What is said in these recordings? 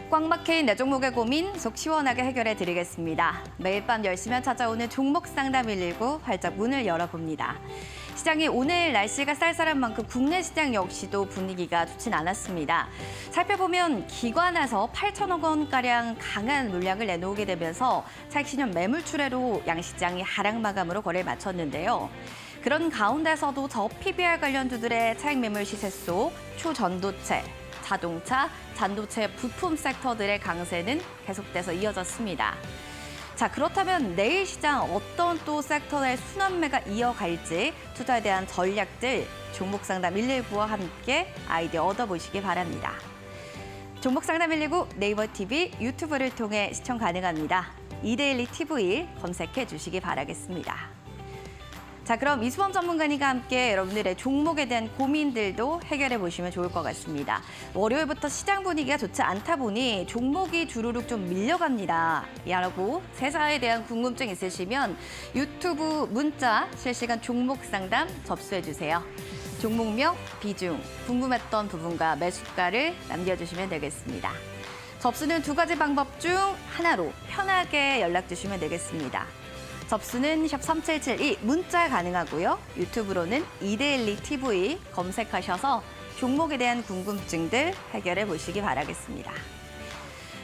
꽉 막힌 내 종목의 고민 속 시원하게 해결해 드리겠습니다. 매일 밤 10시면 찾아오는 종목 상담 119 활짝 문을 열어봅니다. 시장이 오늘 날씨가 쌀쌀한 만큼 국내 시장 역시도 분위기가 좋진 않았습니다. 살펴보면 기관에서 8천억 원가량 강한 물량을 내놓게 되면서 차익 신용 매물 출회로 양시장이 하락 마감으로 거래를 마쳤는데요. 그런 가운데서도 저 PBR 관련주들의 차익 매물 시세 속 초전도체, 자동차, 반도체 부품 섹터들의 강세는 계속돼서 이어졌습니다. 자, 그렇다면 내일 시장 어떤 또 섹터의 순환매가 이어갈지 투자에 대한 전략들 종목 상담 119와 함께 아이디어 얻어보시기 바랍니다. 종목 상담 119 네이버 TV, 유튜브를 통해 시청 가능합니다. 이데일리 TV 검색해 주시기 바라겠습니다. 자, 그럼 이수범 전문가님과 함께 여러분들의 종목에 대한 고민들도 해결해 보시면 좋을 것 같습니다. 월요일부터 시장 분위기가 좋지 않다 보니 종목이 주르륵 좀 밀려갑니다. 라고 세사에 대한 궁금증 있으시면 유튜브 문자 실시간 종목 상담 접수해 주세요. 종목명, 비중, 궁금했던 부분과 매수가를 남겨주시면 되겠습니다. 접수는 두 가지 방법 중 하나로 편하게 연락 주시면 되겠습니다. 접수는 샵 3772 문자 가능하고요. 유튜브로는 이데일리 TV 검색하셔서 종목에 대한 궁금증들 해결해 보시기 바라겠습니다.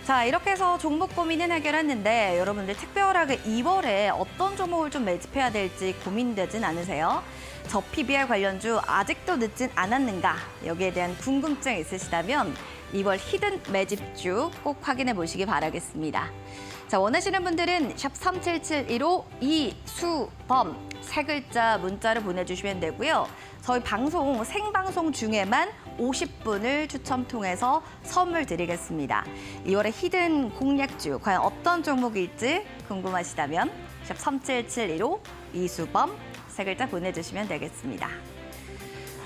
자, 이렇게 해서 종목 고민은 해결했는데 여러분들 특별하게 2월에 어떤 종목을 좀 매집해야 될지 고민되진 않으세요? 저 PBR 관련주 아직도 늦진 않았는가? 여기에 대한 궁금증 있으시다면 2월 히든 매집주 꼭 확인해 보시기 바라겠습니다. 자, 원하시는 분들은 샵 37715 이수범 세 글자 문자를 보내주시면 되고요. 저희 방송 생방송 중에만 50분을 추첨 통해서 선물 드리겠습니다. 2월의 히든 공략주 과연 어떤 종목일지 궁금하시다면 샵 37715 이수범 세 글자 보내주시면 되겠습니다.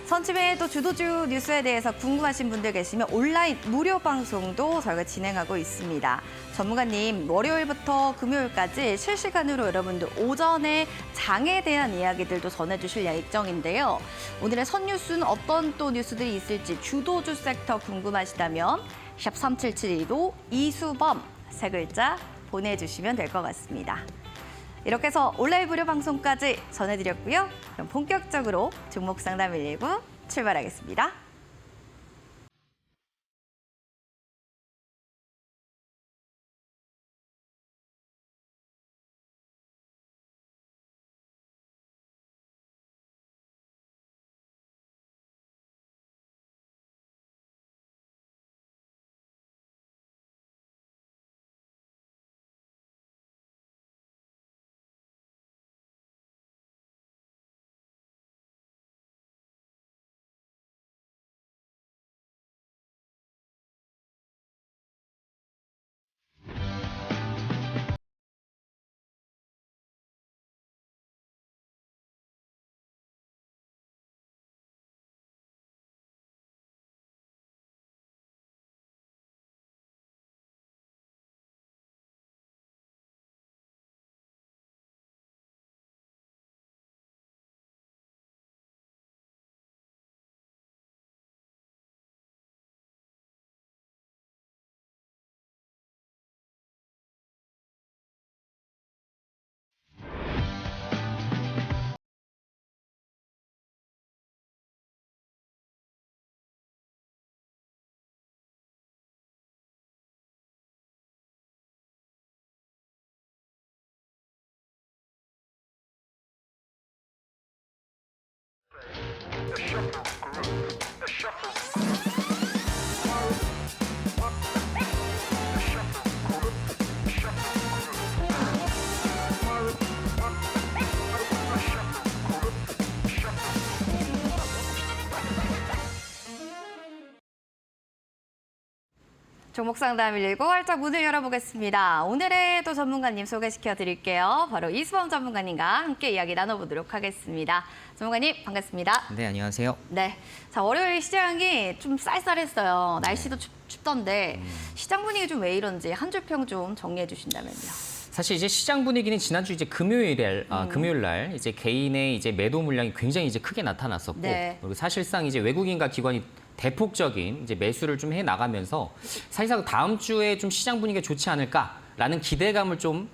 선취매의 또 주도주 뉴스에 대해서 궁금하신 분들 계시면 온라인 무료 방송도 저희가 진행하고 있습니다. 전문가님, 월요일부터 금요일까지 실시간으로 여러분들 오전에 장에 대한 이야기들도 전해주실 예정인데요. 오늘의 선 뉴스는 어떤 또 뉴스들이 있을지 주도주 섹터 궁금하시다면 샵 3772도 이수범 세 글자 보내주시면 될 것 같습니다. 이렇게 해서 온라인 무료 방송까지 전해드렸고요. 그럼 본격적으로 종목 상담 119 출발하겠습니다. 종목 상담 119 활짝 문을 열어보겠습니다. 오늘의 또 전문가님 소개시켜 드릴게요. 바로 이수범 전문가님과 함께 이야기 나눠보도록 하겠습니다. 전문가님 반갑습니다. 네, 안녕하세요. 네, 자 월요일 시장이 좀 쌀쌀했어요. 날씨도 춥던데 시장 분위기 좀 왜 이런지 한 줄 평 좀 정리해 주신다면요. 사실 이제 시장 분위기는 지난주 이제 금요일 날 이제 개인의 이제 매도 물량이 굉장히 이제 크게 나타났었고 네. 그리고 사실상 이제 외국인과 기관이 대폭적인 이제 매수를 좀 해 나가면서 사실상 다음 주에 좀 시장 분위기가 좋지 않을까라는 기대감을 좀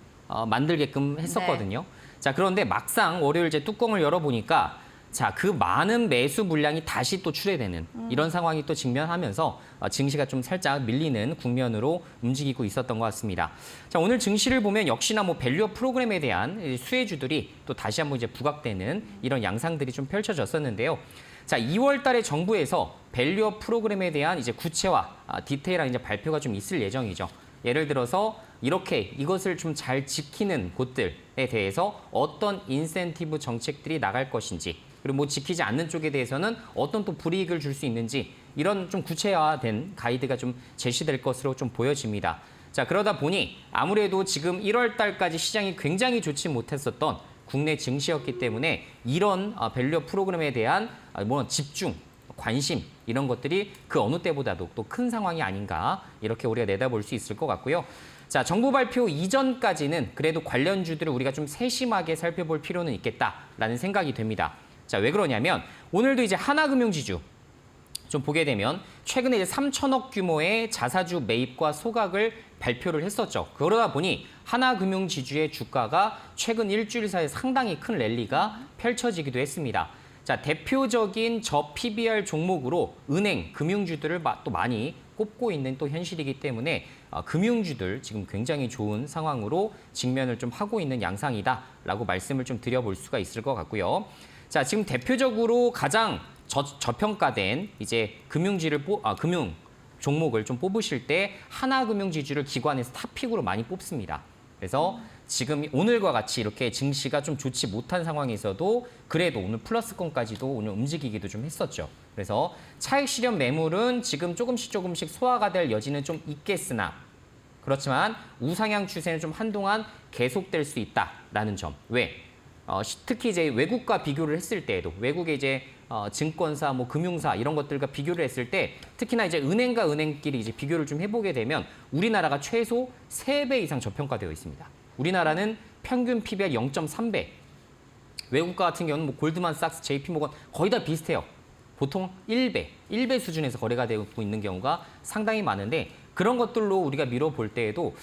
만들게끔 했었거든요. 자, 그런데 막상 월요일 이제 뚜껑을 열어보니까 자, 그 많은 매수 물량이 다시 또 출회되는 이런 상황이 또 직면하면서 증시가 좀 살짝 밀리는 국면으로 움직이고 있었던 것 같습니다. 자, 오늘 증시를 보면 역시나 뭐 밸류업 프로그램에 대한 수혜주들이 또 다시 한번 이제 부각되는 이런 양상들이 좀 펼쳐졌었는데요. 자, 2월 달에 정부에서 밸류업 프로그램에 대한 이제 구체화, 디테일한 이제 발표가 좀 있을 예정이죠. 예를 들어서 이렇게 이것을 좀 잘 지키는 곳들에 대해서 어떤 인센티브 정책들이 나갈 것인지, 그리고 뭐 지키지 않는 쪽에 대해서는 어떤 또 불이익을 줄 수 있는지 이런 좀 구체화된 가이드가 좀 제시될 것으로 좀 보여집니다. 자, 그러다 보니 아무래도 지금 1월 달까지 시장이 굉장히 좋지 못했었던 국내 증시였기 때문에 이런 밸류업 프로그램에 대한 뭐 집중, 관심 이런 것들이 그 어느 때보다도 또 큰 상황이 아닌가 이렇게 우리가 내다볼 수 있을 것 같고요. 자, 정부 발표 이전까지는 그래도 관련주들을 우리가 좀 세심하게 살펴볼 필요는 있겠다라는 생각이 됩니다. 자, 왜 그러냐면 오늘도 이제 하나금융지주 좀 보게 되면 최근에 이제 3천억 규모의 자사주 매입과 소각을 발표를 했었죠. 그러다 보니 하나금융지주의 주가가 최근 일주일 사이에 상당히 큰 랠리가 펼쳐지기도 했습니다. 자, 대표적인 저 PBR 종목으로 은행, 금융주들을 또 많이 꼽고 있는 또 현실이기 때문에 금융주들 지금 굉장히 좋은 상황으로 직면을 좀 하고 있는 양상이다라고 말씀을 좀 드려볼 수가 있을 것 같고요. 자, 지금 대표적으로 가장 저평가된 이제 금융 종목을 좀 뽑으실 때 하나금융지주를 기관에서 탑픽으로 많이 뽑습니다. 그래서 지금 오늘과 같이 이렇게 증시가 좀 좋지 못한 상황에서도 그래도 오늘 플러스권까지도 오늘 움직이기도 좀 했었죠. 그래서 차익 실현 매물은 지금 조금씩 소화가 될 여지는 좀 있겠으나 그렇지만 우상향 추세는 좀 한동안 계속될 수 있다라는 점. 왜? 특히 이제 외국과 비교를 했을 때에도 외국의 이제 증권사, 뭐 금융사 이런 것들과 비교를 했을 때 특히나 이제 은행과 은행끼리 이제 비교를 좀 해보게 되면 우리나라가 최소 3배 이상 저평가되어 있습니다. 우리나라는 평균 PBR 0.3배. 외국과 같은 경우는 뭐 골드만삭스, JP모건 거의 다 비슷해요. 보통 1배 수준에서 거래가 되고 있는 경우가 상당히 많은데 그런 것들로 우리가 밀어볼 때에도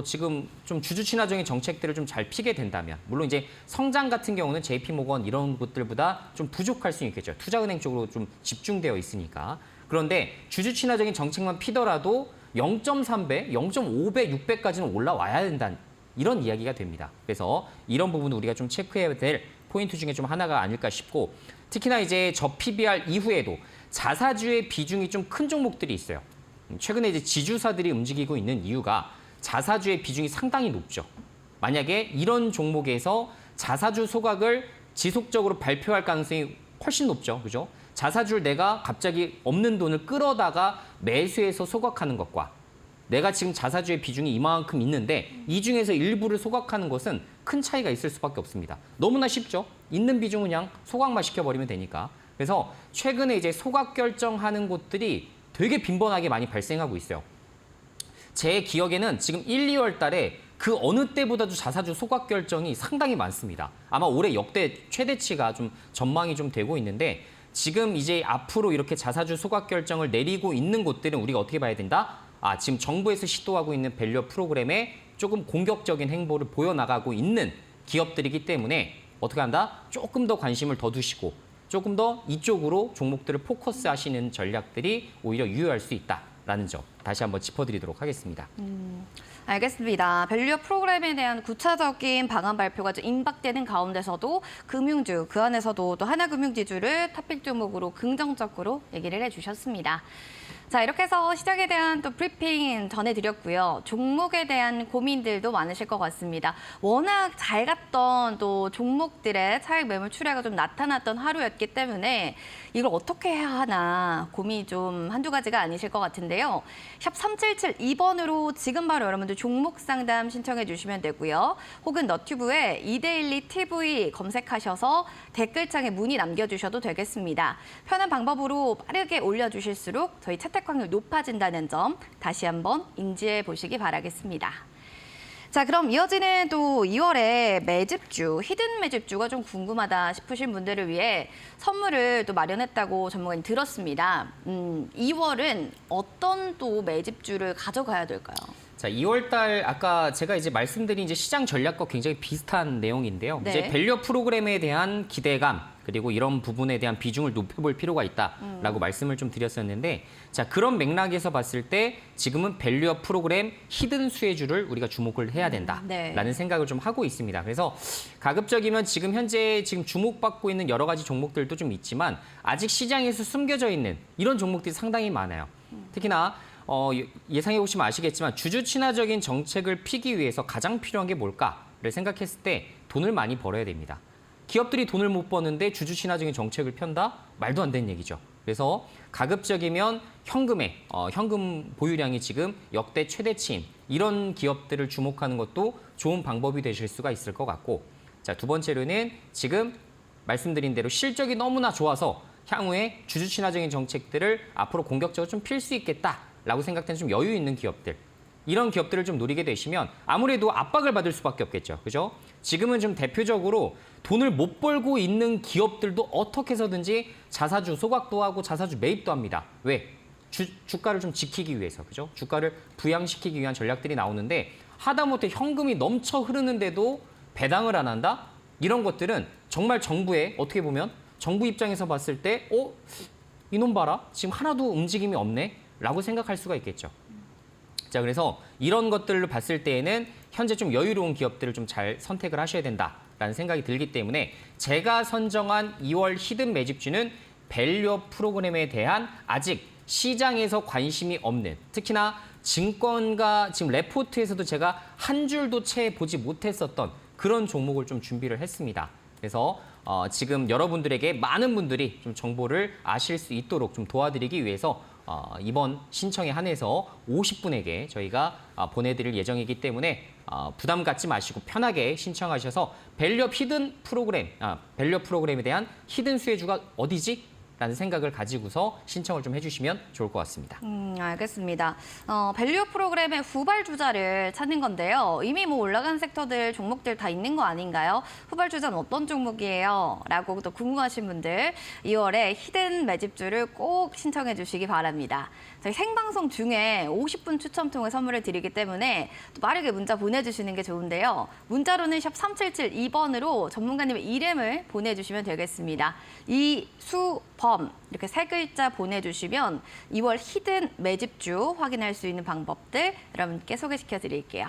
지금 좀 주주 친화적인 정책들을 좀 잘 피게 된다면 물론 이제 성장 같은 경우는 JP모건 이런 곳들보다 좀 부족할 수 있겠죠. 투자은행 쪽으로 좀 집중되어 있으니까. 그런데 주주 친화적인 정책만 피더라도 0.3배, 0.5배, 6배까지는 올라와야 된다는 이런 이야기가 됩니다. 그래서 이런 부분을 우리가 좀 체크해야 될 포인트 중에 좀 하나가 아닐까 싶고 특히나 이제 저 PBR 이후에도 자사주의 비중이 좀 큰 종목들이 있어요. 최근에 이제 지주사들이 움직이고 있는 이유가 자사주의 비중이 상당히 높죠. 만약에 이런 종목에서 자사주 소각을 지속적으로 발표할 가능성이 훨씬 높죠. 그죠? 자사주를 내가 갑자기 없는 돈을 끌어다가 매수해서 소각하는 것과 내가 지금 자사주의 비중이 이만큼 있는데 이 중에서 일부를 소각하는 것은 큰 차이가 있을 수밖에 없습니다. 너무나 쉽죠. 있는 비중은 그냥 소각만 시켜버리면 되니까. 그래서 최근에 이제 소각 결정하는 곳들이 되게 빈번하게 많이 발생하고 있어요. 제 기억에는 지금 1, 2월 달에 그 어느 때보다도 자사주 소각 결정이 상당히 많습니다. 아마 올해 역대 최대치가 좀 전망이 좀 되고 있는데 지금 이제 앞으로 이렇게 자사주 소각 결정을 내리고 있는 곳들은 우리가 어떻게 봐야 된다? 지금 정부에서 시도하고 있는 밸류업 프로그램에 조금 공격적인 행보를 보여나가고 있는 기업들이기 때문에 어떻게 한다? 조금 더 관심을 더 두시고 조금 더 이쪽으로 종목들을 포커스하시는 전략들이 오히려 유효할 수 있다라는 점 다시 한번 짚어드리도록 하겠습니다. 알겠습니다. 밸류업 프로그램에 대한 구체적인 방안 발표가 좀 임박되는 가운데서도 금융주, 그 안에서도 또 하나금융지주를 탑픽 종목으로 긍정적으로 얘기를 해주셨습니다. 자, 이렇게 해서 시장에 대한 또 브리핑 전해드렸고요. 종목에 대한 고민들도 많으실 것 같습니다. 워낙 잘 갔던 또 종목들의 차익 매물 출회가 좀 나타났던 하루였기 때문에 이걸 어떻게 해야 하나 고민이 좀 한두 가지가 아니실 것 같은데요. 샵 3772번으로 지금 바로 여러분들 종목 상담 신청해 주시면 되고요. 혹은 너튜브에 이데일리 TV 검색하셔서 댓글창에 문의 남겨주셔도 되겠습니다. 편한 방법으로 빠르게 올려주실수록 저희 채택 확률 높아진다는 점 다시 한번 인지해 보시기 바라겠습니다. 자, 그럼 이어지는 또 2월에 매집주, 히든 매집주가 좀 궁금하다 싶으신 분들을 위해 선물을 또 마련했다고 전문가님 들었습니다. 2월은 어떤 또 매집주를 가져가야 될까요? 자, 2월 달 아까 제가 이제 말씀드린 이제 시장 전략과 굉장히 비슷한 내용인데요. 네. 이제 밸류 프로그램에 대한 기대감 그리고 이런 부분에 대한 비중을 높여볼 필요가 있다라고 말씀을 좀 드렸었는데, 자, 그런 맥락에서 봤을 때 지금은 밸류업 프로그램 히든 수혜주를 우리가 주목을 해야 된다라는 네. 생각을 좀 하고 있습니다. 그래서 가급적이면 지금 현재 지금 주목받고 있는 여러 가지 종목들도 좀 있지만 아직 시장에서 숨겨져 있는 이런 종목들이 상당히 많아요. 특히나 예상해 보시면 아시겠지만 주주 친화적인 정책을 피기 위해서 가장 필요한 게 뭘까를 생각했을 때 돈을 많이 벌어야 됩니다. 기업들이 돈을 못 버는데 주주 친화적인 정책을 편다? 말도 안 되는 얘기죠. 그래서 가급적이면 현금 보유량이 지금 역대 최대치인 이런 기업들을 주목하는 것도 좋은 방법이 되실 수가 있을 것 같고, 자, 두 번째로는 지금 말씀드린 대로 실적이 너무나 좋아서 향후에 주주 친화적인 정책들을 앞으로 공격적으로 좀 필 수 있겠다라고 생각되는 좀 여유 있는 기업들, 이런 기업들을 좀 노리게 되시면 아무래도 압박을 받을 수밖에 없겠죠. 그죠? 지금은 좀 대표적으로 돈을 못 벌고 있는 기업들도 어떻게 해서든지 자사주 소각도 하고 자사주 매입도 합니다. 왜? 주가를 좀 지키기 위해서. 그죠? 주가를 부양시키기 위한 전략들이 나오는데 하다못해 현금이 넘쳐 흐르는데도 배당을 안 한다? 이런 것들은 정말 정부의 어떻게 보면 정부 입장에서 봤을 때 이놈 봐라. 지금 하나도 움직임이 없네. 라고 생각할 수가 있겠죠. 자, 그래서 이런 것들을 봤을 때에는 현재 좀 여유로운 기업들을 좀 잘 선택을 하셔야 된다라는 생각이 들기 때문에 제가 선정한 2월 히든 매집주는 밸류업 프로그램에 대한 아직 시장에서 관심이 없는, 특히나 증권가 지금 레포트에서도 제가 한 줄도 채 보지 못했었던 그런 종목을 좀 준비를 했습니다. 그래서 지금 여러분들에게 많은 분들이 좀 정보를 아실 수 있도록 좀 도와드리기 위해서 이번 신청에 한해서 50분에게 저희가 보내드릴 예정이기 때문에 부담 갖지 마시고 편하게 신청하셔서 밸류업 프로그램에 대한 히든 수혜주가 어디지? 라는 생각을 가지고서 신청을 좀 해주시면 좋을 것 같습니다. 알겠습니다. 밸류 프로그램의 후발주자를 찾는 건데요. 이미 뭐 올라간 섹터들, 종목들 다 있는 거 아닌가요? 후발주자는 어떤 종목이에요? 라고 또 궁금하신 분들 2월에 히든 매집주를 꼭 신청해 주시기 바랍니다. 저희 생방송 중에 50분 추첨 통해 선물을 드리기 때문에 또 빠르게 문자 보내주시는 게 좋은데요. 문자로는 샵 3772번으로 전문가님의 이름을 보내주시면 되겠습니다. 이수범 이렇게 세 글자 보내주시면 2월 히든 매집주 확인할 수 있는 방법들 여러분께 소개시켜 드릴게요.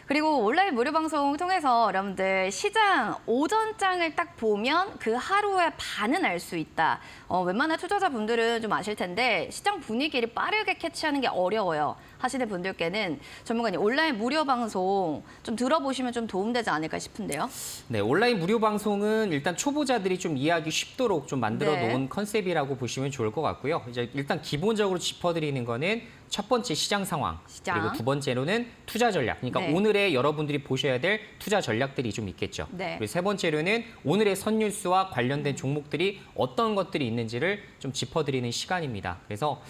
그리고 온라인 무료 방송 통해서 여러분들 시장 오전장을 딱 보면 그 하루의 반은 알 수 있다. 웬만한 투자자분들은 좀 아실 텐데 시장 분위기를 빠르게 캐치하는 게 어려워요. 하시는 분들께는 전문가님 온라인 무료 방송 좀 들어보시면 좀 도움되지 않을까 싶은데요. 네, 온라인 무료 방송은 일단 초보자들이 좀 이해하기 쉽도록 좀 만들어 네. 놓은 컨셉이라고 보시면 좋을 것 같고요. 이제 일단 기본적으로 짚어드리는 거는 첫 번째 시장 상황, 그리고 두 번째로는 투자 전략. 그러니까 네. 오늘의 여러분들이 보셔야 될 투자 전략들이 좀 있겠죠. 네. 그리고 세 번째로는 오늘의 선뉴스와 관련된 종목들이 어떤 것들이 있는지를 좀 짚어드리는 시간입니다. 그래서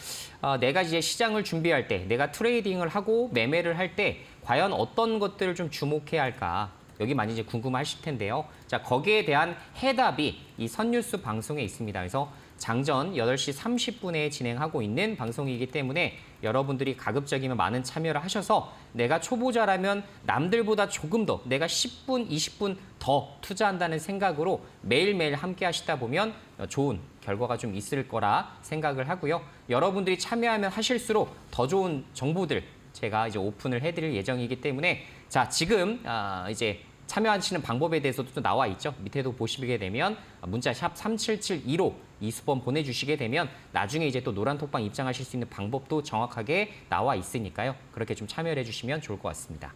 내가 이제 시장을 준비할 때, 내가 트레이딩을 하고 매매를 할 때 과연 어떤 것들을 좀 주목해야 할까? 여기 많이 이제 궁금하실 텐데요. 자, 거기에 대한 해답이 이 선뉴스 방송에 있습니다. 그래서 장전 8시 30분에 진행하고 있는 방송이기 때문에 여러분들이 가급적이면 많은 참여를 하셔서 내가 초보자라면 남들보다 조금 더 내가 10분, 20분 더 투자한다는 생각으로 매일매일 함께 하시다 보면 좋은 결과가 좀 있을 거라 생각을 하고요. 여러분들이 참여하면 하실수록 더 좋은 정보들 제가 이제 오픈을 해드릴 예정이기 때문에 자, 지금 이제 참여하시는 방법에 대해서도 또 나와 있죠. 밑에도 보시게 되면 문자 샵 3772로 이수번 보내주시게 되면 나중에 이제 또 노란톡방 입장하실 수 있는 방법도 정확하게 나와 있으니까요. 그렇게 좀 참여를 해주시면 좋을 것 같습니다.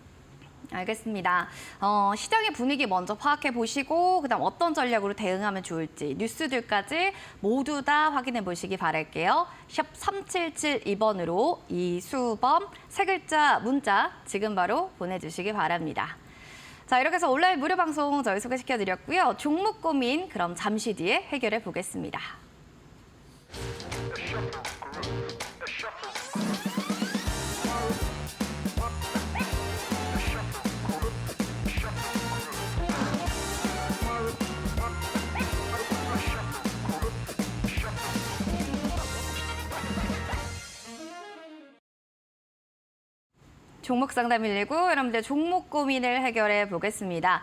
알겠습니다. 시장의 분위기 먼저 파악해 보시고 그다음 어떤 전략으로 대응하면 좋을지 뉴스들까지 모두 다 확인해 보시기 바랄게요. 샵 3772번으로 이수범 세 글자 문자 지금 바로 보내주시기 바랍니다. 자, 이렇게 해서 온라인 무료 방송 저희 소개시켜드렸고요. 종목 고민 그럼 잠시 뒤에 해결해 보겠습니다. 종목 상담 119, 여러분들 종목 고민을 해결해 보겠습니다.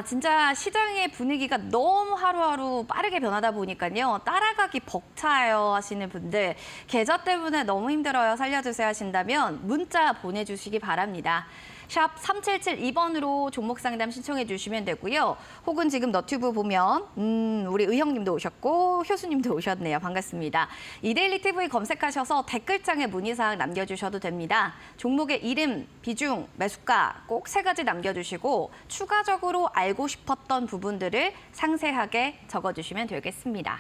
진짜 시장의 분위기가 너무 하루하루 빠르게 변하다 보니까요. 따라가기 벅차요 하시는 분들, 계좌 때문에 너무 힘들어요, 살려주세요 하신다면 문자 보내주시기 바랍니다. 샵 3772번으로 종목 상담 신청해 주시면 되고요. 혹은 지금 너튜브 보면 우리 의형님도 오셨고 효수님도 오셨네요. 반갑습니다. 이데일리 TV 검색하셔서 댓글창에 문의사항 남겨주셔도 됩니다. 종목의 이름, 비중, 매수가 꼭 3가지 남겨주시고 추가적으로 알고 싶었던 부분들을 상세하게 적어주시면 되겠습니다.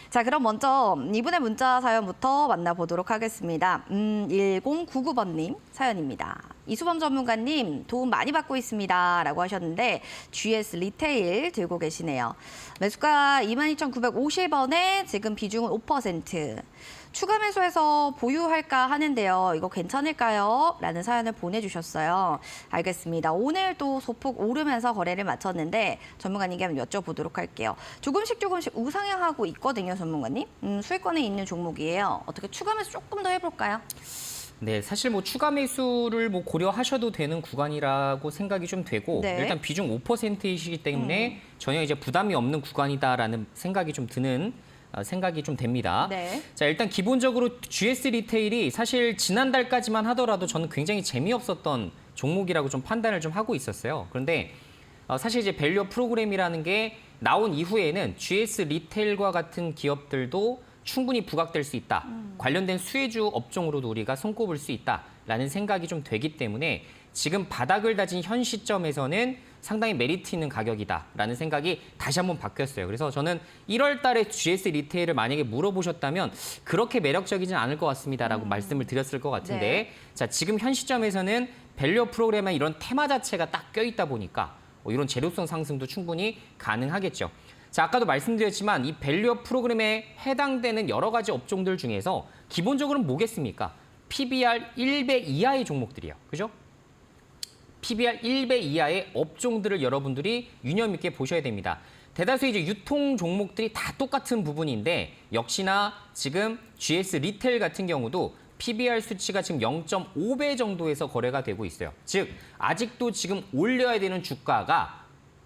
자, 그럼 먼저 이분의 문자 사연부터 만나보도록 하겠습니다. 1099번님 사연입니다. 이수범 전문가님, 도움 많이 받고 있습니다. 라고 하셨는데 GS 리테일 들고 계시네요. 매수가 22,950원에 지금 비중은 5%. 추가 매수해서 보유할까 하는데요. 이거 괜찮을까요? 라는 사연을 보내주셨어요. 알겠습니다. 오늘 또 소폭 오르면서 거래를 마쳤는데 전문가님께 한번 여쭤보도록 할게요. 조금씩 우상향하고 있거든요, 전문가님. 수익권에 있는 종목이에요. 어떻게 추가 매수 조금 더 해볼까요? 네, 사실 뭐 추가 매수를 뭐 고려하셔도 되는 구간이라고 생각이 좀 되고 네. 일단 비중 5%이시기 때문에 전혀 이제 부담이 없는 구간이다라는 생각이 좀 드는 생각이 좀 됩니다. 네. 자, 일단 기본적으로 GS 리테일이 사실 지난달까지만 하더라도 저는 굉장히 재미없었던 종목이라고 좀 판단을 좀 하고 있었어요. 그런데 사실 이제 밸류 프로그램이라는 게 나온 이후에는 GS 리테일과 같은 기업들도 충분히 부각될 수 있다. 관련된 수혜주 업종으로도 우리가 손꼽을 수 있다라는 생각이 좀 되기 때문에 지금 바닥을 다진 현 시점에서는 상당히 메리트 있는 가격이다라는 생각이 다시 한번 바뀌었어요. 그래서 저는 1월 달에 GS 리테일을 만약에 물어보셨다면 그렇게 매력적이진 않을 것 같습니다라고 말씀을 드렸을 것 같은데 네. 자, 지금 현 시점에서는 밸류 프로그램에 이런 테마 자체가 딱 껴있다 보니까 이런 재료성 상승도 충분히 가능하겠죠. 자, 아까도 말씀드렸지만 이 밸류 프로그램에 해당되는 여러 가지 업종들 중에서 기본적으로는 뭐겠습니까? PBR 1배 이하의 종목들이에요. 그죠? PBR 1배 이하의 업종들을 여러분들이 유념 있게 보셔야 됩니다. 대다수 이제 유통 종목들이 다 똑같은 부분인데 역시나 지금 GS 리테일 같은 경우도 PBR 수치가 지금 0.5배 정도에서 거래가 되고 있어요. 즉 아직도 지금 올려야 되는 주가가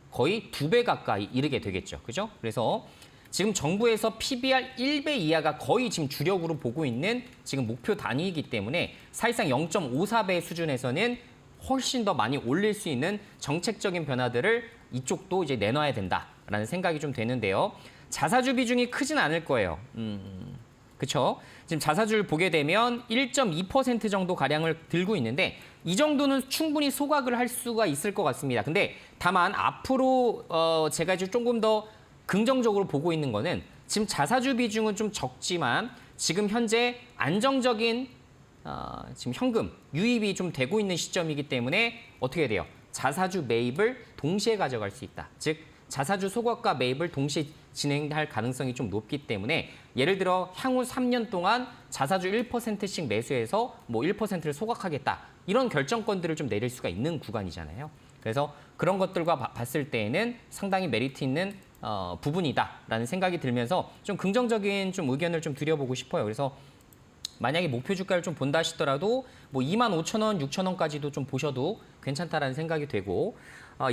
거의 2배 가까이 이르게 되겠죠. 그죠? 그래서 지금 정부에서 PBR 1배 이하가 거의 지금 주력으로 보고 있는 지금 목표 단위이기 때문에 사실상 0.54배 수준에서는 훨씬 더 많이 올릴 수 있는 정책적인 변화들을 이쪽도 이제 내놔야 된다라는 생각이 좀 되는데요. 자사주 비중이 크진 않을 거예요. 그렇죠? 지금 자사주를 보게 되면 1.2% 정도 가량을 들고 있는데 이 정도는 충분히 소각을 할 수가 있을 것 같습니다. 근데 다만 앞으로 제가 이제 조금 더 긍정적으로 보고 있는 거는 지금 자사주 비중은 좀 적지만 지금 현재 안정적인 지금 현금 유입이 좀 되고 있는 시점이기 때문에 어떻게 돼요? 자사주 매입을 동시에 가져갈 수 있다. 즉 자사주 소각과 매입을 동시에 진행할 가능성이 좀 높기 때문에 예를 들어 향후 3년 동안 자사주 1%씩 매수해서 뭐 1%를 소각하겠다. 이런 결정권들을 좀 내릴 수가 있는 구간이잖아요. 그래서 그런 것들과 봤을 때에는 상당히 메리트 있는 부분이다라는 생각이 들면서 좀 긍정적인 좀 의견을 좀 드려보고 싶어요. 그래서 만약에 목표 주가를 좀 본다 하시더라도 뭐 25,000원, 6,000원까지도 좀 보셔도 괜찮다라는 생각이 되고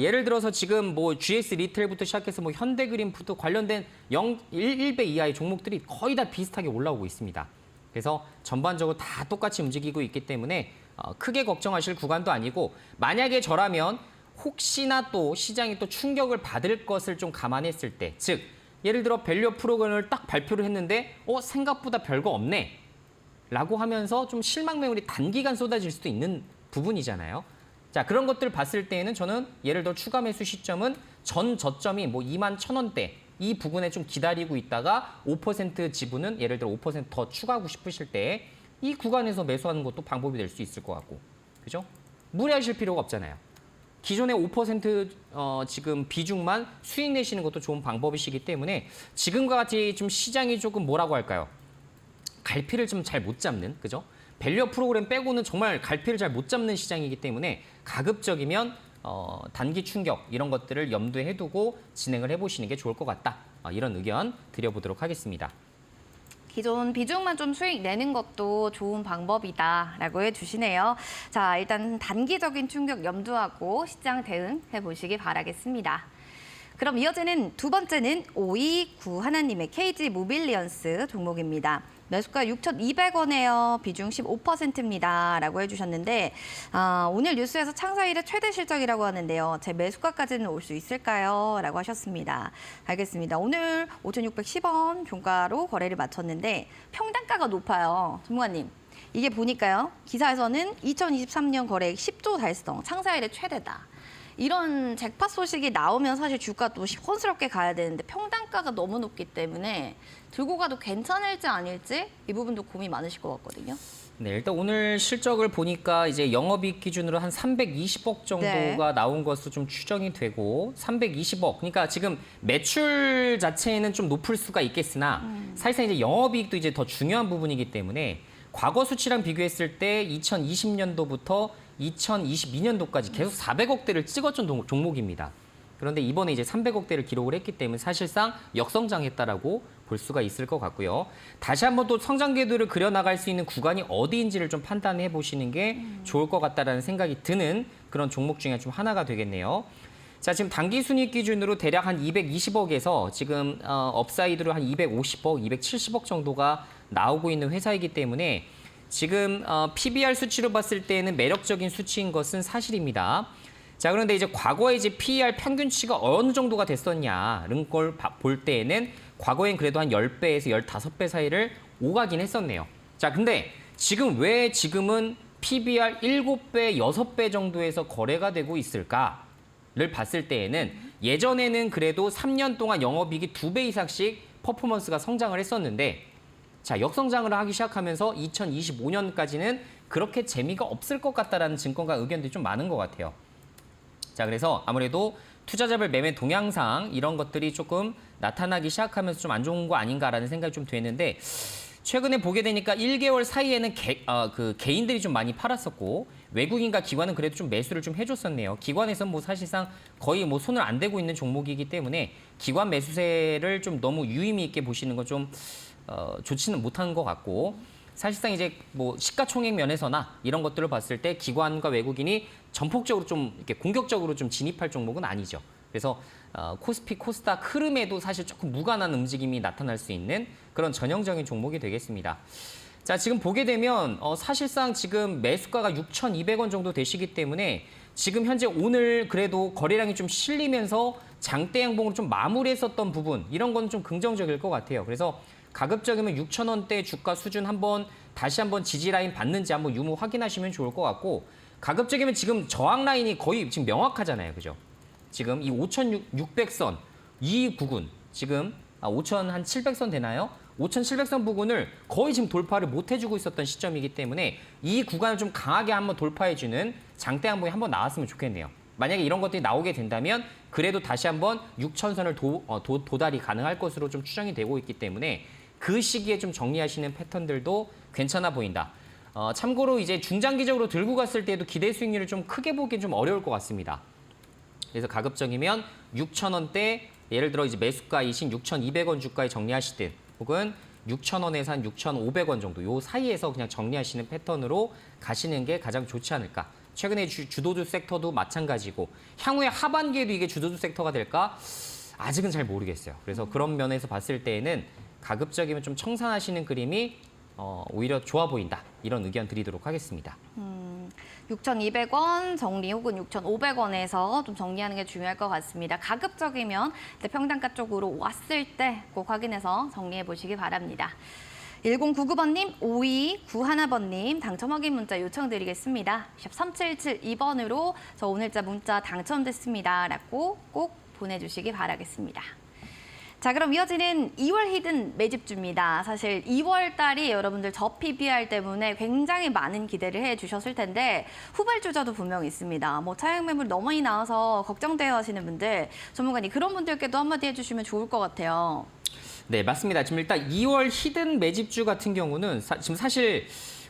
예를 들어서 지금 뭐 GS 리테일부터 시작해서 뭐 현대그린푸드 관련된 1배 이하의 종목들이 거의 다 비슷하게 올라오고 있습니다. 그래서 전반적으로 다 똑같이 움직이고 있기 때문에 크게 걱정하실 구간도 아니고 만약에 저라면 혹시나 또 시장이 또 충격을 받을 것을 좀 감안했을 때 즉 예를 들어 밸류 프로그램을 딱 발표를 했는데 생각보다 별거 없네. 라고 하면서 좀 실망 매물이 단기간 쏟아질 수도 있는 부분이잖아요. 자, 그런 것들을 봤을 때에는 저는 예를 들어 추가 매수 시점은 전 저점이 뭐 21,000원대 이 부분에 좀 기다리고 있다가 5% 지분은 예를 들어 5%더 추가하고 싶으실 때 이 구간에서 매수하는 것도 방법이 될 수 있을 것 같고. 그죠? 무리하실 필요가 없잖아요. 기존의 5% 지금 비중만 수익 내시는 것도 좋은 방법이시기 때문에 지금과 같이 좀 시장이 조금 뭐라고 할까요? 갈피를 좀 잘 못 잡는, 그죠? 밸류 프로그램 빼고는 정말 갈피를 잘 못 잡는 시장이기 때문에 가급적이면 단기 충격 이런 것들을 염두에 해두고 진행을 해보시는 게 좋을 것 같다. 이런 의견 드려보도록 하겠습니다. 기존 비중만 좀 수익 내는 것도 좋은 방법이다라고 해주시네요. 자, 일단 단기적인 충격 염두하고 시장 대응해 보시기 바라겠습니다. 그럼 이어지는 두 번째는 5291님의 KG 모빌리언스 종목입니다. 매수가 6,200원에요. 비중 15%입니다. 라고 해주셨는데 오늘 뉴스에서 창사 이래 최대 실적이라고 하는데요. 제 매수가까지는 올 수 있을까요? 라고 하셨습니다. 알겠습니다. 오늘 5,610원 종가로 거래를 마쳤는데 평단가가 높아요. 전문가님. 이게 보니까요. 기사에서는 2023년 거래액 10조 달성, 창사 이래 최대다. 이런 잭팟 소식이 나오면 사실 주가도 시원스럽게 가야 되는데 평단가가 너무 높기 때문에 들고 가도 괜찮을지 아닐지 이 부분도 고민이 많으실 것 같거든요. 네, 일단 오늘 실적을 보니까 이제 영업이익 기준으로 한 320억 정도가 네. 나온 것으로 좀 추정이 되고 320억. 그러니까 지금 매출 자체는 좀 높을 수가 있겠으나 사실상 이제 영업이익도 이제 더 중요한 부분이기 때문에 과거 수치랑 비교했을 때 2020년도부터 2022년도까지 계속 400억대를 찍었던 종목입니다. 그런데 이번에 이제 300억대를 기록을 했기 때문에 사실상 역성장했다라고 볼 수가 있을 것 같고요. 다시 한번 또 성장 궤도를 그려나갈 수 있는 구간이 어디인지를 좀 판단해 보시는 게 좋을 것 같다라는 생각이 드는 그런 종목 중에 좀 하나가 되겠네요. 자, 지금 단기 순이익 기준으로 대략 한 220억에서 지금 업사이드로 한 250억, 270억 정도가 나오고 있는 회사이기 때문에 지금 PBR 수치로 봤을 때는 매력적인 수치인 것은 사실입니다. 자, 그런데 이제 과거에 이제 PER 평균치가 어느 정도가 됐었냐는 걸 볼 때에는 과거엔 그래도 한 10배에서 15배 사이를 오가긴 했었네요. 자, 근데 왜 지금은 PBR 7배, 6배 정도에서 거래가 되고 있을까를 봤을 때에는 예전에는 그래도 3년 동안 영업이익이 2배 이상씩 퍼포먼스가 성장을 했었는데 자, 역성장을 하기 시작하면서 2025년까지는 그렇게 재미가 없을 것 같다라는 증권가 의견들이 좀 많은 것 같아요. 자, 그래서 아무래도 투자자별 매매 동향상 이런 것들이 조금 나타나기 시작하면서 좀 안 좋은 거 아닌가라는 생각이 좀 되는데 최근에 보게 되니까 1개월 사이에는 개인들이 좀 많이 팔았었고 외국인과 기관은 그래도 좀 매수를 좀 해줬었네요. 기관에서는 뭐 사실상 거의 뭐 손을 안 대고 있는 종목이기 때문에 기관 매수세를 좀 너무 유의미 있게 보시는 건 좀 좋지는 못한 것 같고 사실상 이제 뭐 시가총액 면에서나 이런 것들을 봤을 때 기관과 외국인이 전폭적으로 좀 이렇게 공격적으로 좀 진입할 종목은 아니죠. 그래서 코스피, 코스닥 흐름에도 사실 조금 무관한 움직임이 나타날 수 있는 그런 전형적인 종목이 되겠습니다. 자, 지금 보게 되면 사실상 지금 매수가가 6,200원 정도 되시기 때문에 지금 현재 오늘 그래도 거래량이 좀 실리면서 장대 양봉으로 좀 마무리했었던 부분 이런 건 좀 긍정적일 것 같아요. 그래서 가급적이면 6,000원대 주가 수준 다시 한번 지지 라인 받는지 한번 유무 확인하시면 좋을 것 같고 가급적이면 지금 저항 라인이 거의 지금 명확하잖아요. 그죠? 지금 이 5,600선 이 부근 지금 5,700선 되나요? 5,700선 부근을 거의 지금 돌파를 못 해주고 있었던 시점이기 때문에 이 구간을 좀 강하게 한번 돌파해주는 장대 양봉이 한번 나왔으면 좋겠네요. 만약에 이런 것들이 나오게 된다면 그래도 다시 한번 6,000선을 도달이 가능할 것으로 좀 추정이 되고 있기 때문에 그 시기에 좀 정리하시는 패턴들도 괜찮아 보인다. 참고로 이제 중장기적으로 들고 갔을 때도 기대 수익률을 좀 크게 보기엔 좀 어려울 것 같습니다. 그래서 가급적이면 6,000원대 예를 들어 이제 매수가이신 6,200원 주가에 정리하시든 혹은 6,000원에서 한 6,500원 정도 요 사이에서 그냥 정리하시는 패턴으로 가시는 게 가장 좋지 않을까. 최근에 주도주 섹터도 마찬가지고 향후에 하반기에도 이게 주도주 섹터가 될까? 아직은 잘 모르겠어요. 그래서 그런 면에서 봤을 때에는 가급적이면 좀 청산하시는 그림이 오히려 좋아 보인다. 이런 의견 드리도록 하겠습니다. 6,200원 정리 혹은 6,500원에서 좀 정리하는 게 중요할 것 같습니다. 가급적이면 평단가 쪽으로 왔을 때 꼭 확인해서 정리해 보시기 바랍니다. 1099번님, 5291번님 당첨 확인 문자 요청드리겠습니다. 샵 3772번으로 저 오늘자 문자 당첨됐습니다. 라고 꼭 보내주시기 바라겠습니다. 자, 그럼 이어지는 2월 히든 매집주입니다. 사실 2월 달이 여러분들 저 PBR 때문에 굉장히 많은 기대를 해주셨을 텐데 후발주자도 분명히 있습니다. 뭐 차익 매물 너무 많이 나와서 걱정되어 하시는 분들, 전문가님 그런 분들께도 한마디 해주시면 좋을 것 같아요. 네, 맞습니다. 지금 일단 2월 히든 매집주 같은 경우는 지금 사실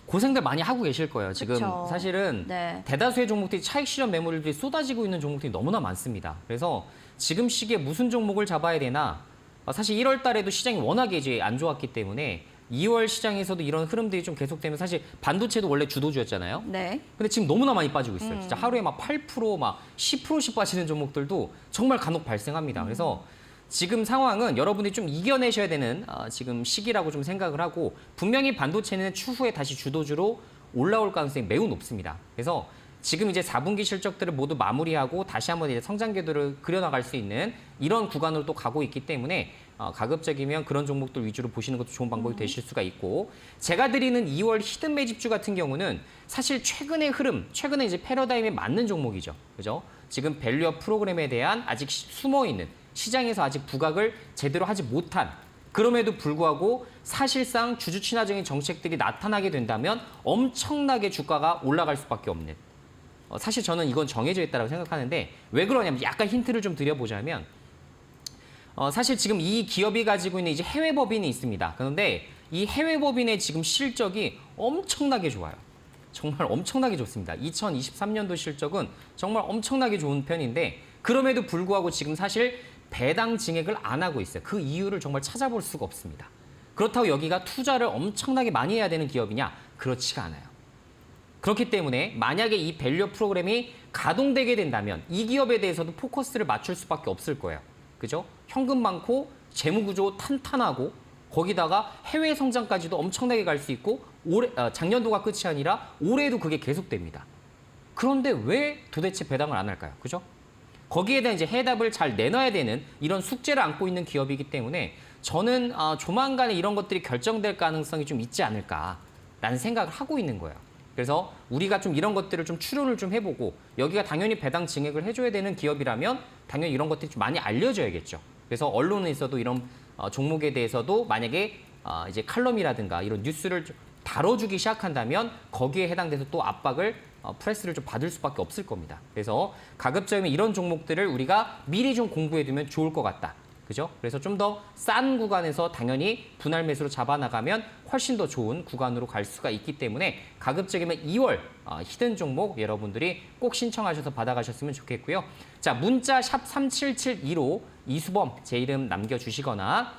고생들 많이 하고 계실 거예요. 지금 그쵸. 사실은 네. 대다수의 종목들이 차익 실현 매물들이 쏟아지고 있는 종목들이 너무나 많습니다. 그래서 지금 시기에 무슨 종목을 잡아야 되나 사실 1월 달에도 시장이 워낙에 이제 안 좋았기 때문에 2월 시장에서도 이런 흐름들이 좀 계속되면 사실 반도체도 원래 주도주였잖아요. 네. 근데 지금 너무나 많이 빠지고 있어요. 진짜 하루에 막 8%, 막 10%씩 빠지는 종목들도 정말 간혹 발생합니다. 그래서 지금 상황은 여러분들이 좀 이겨내셔야 되는 지금 시기라고 좀 생각을 하고 분명히 반도체는 추후에 다시 주도주로 올라올 가능성이 매우 높습니다. 그래서 지금 이제 4분기 실적들을 모두 마무리하고 다시 한번 이제 성장 궤도를 그려나갈 수 있는 이런 구간으로 또 가고 있기 때문에 가급적이면 그런 종목들 위주로 보시는 것도 좋은 방법이 되실 수가 있고 제가 드리는 2월 히든 매집주 같은 경우는 사실 최근의 흐름, 최근에 이제 패러다임에 맞는 종목이죠. 그죠? 지금 밸류업 프로그램에 대한 아직 숨어 있는 시장에서 아직 부각을 제대로 하지 못한 그럼에도 불구하고 사실상 주주 친화적인 정책들이 나타나게 된다면 엄청나게 주가가 올라갈 수밖에 없는 사실 저는 이건 정해져 있다고 생각하는데 왜 그러냐면 약간 힌트를 좀 드려보자면 사실 지금 이 기업이 가지고 있는 이제 해외 법인이 있습니다. 그런데 이 해외 법인의 지금 실적이 엄청나게 좋아요. 정말 엄청나게 좋습니다. 2023년도 실적은 정말 엄청나게 좋은 편인데 그럼에도 불구하고 지금 사실 배당 증액을 안 하고 있어요. 그 이유를 정말 찾아볼 수가 없습니다. 그렇다고 여기가 투자를 엄청나게 많이 해야 되는 기업이냐? 그렇지가 않아요. 그렇기 때문에 만약에 이 밸류 프로그램이 가동되게 된다면 이 기업에 대해서도 포커스를 맞출 수밖에 없을 거예요. 그죠? 현금 많고 재무구조 탄탄하고 거기다가 해외 성장까지도 엄청나게 갈 수 있고 작년도가 끝이 아니라 올해도 그게 계속됩니다. 그런데 왜 도대체 배당을 안 할까요? 그죠? 거기에 대한 이제 해답을 잘 내놔야 되는 이런 숙제를 안고 있는 기업이기 때문에 저는 조만간에 이런 것들이 결정될 가능성이 좀 있지 않을까라는 생각을 하고 있는 거예요. 그래서 우리가 좀 이런 것들을 좀 추론을 좀 해보고 여기가 당연히 배당 증액을 해줘야 되는 기업이라면 당연히 이런 것들이 좀 많이 알려져야겠죠. 그래서 언론에서도 이런 종목에 대해서도 만약에 이제 칼럼이라든가 이런 뉴스를 좀 다뤄주기 시작한다면 거기에 해당돼서 또 압박을 프레스를 좀 받을 수밖에 없을 겁니다. 그래서 가급적이면 이런 종목들을 우리가 미리 좀 공부해두면 좋을 것 같다. 그죠? 그래서 좀 더 싼 구간에서 당연히 분할 매수로 잡아나가면 훨씬 더 좋은 구간으로 갈 수가 있기 때문에 가급적이면 2월 히든 종목 여러분들이 꼭 신청하셔서 받아가셨으면 좋겠고요. 자, 문자 샵 3772로 이수범 제 이름 남겨주시거나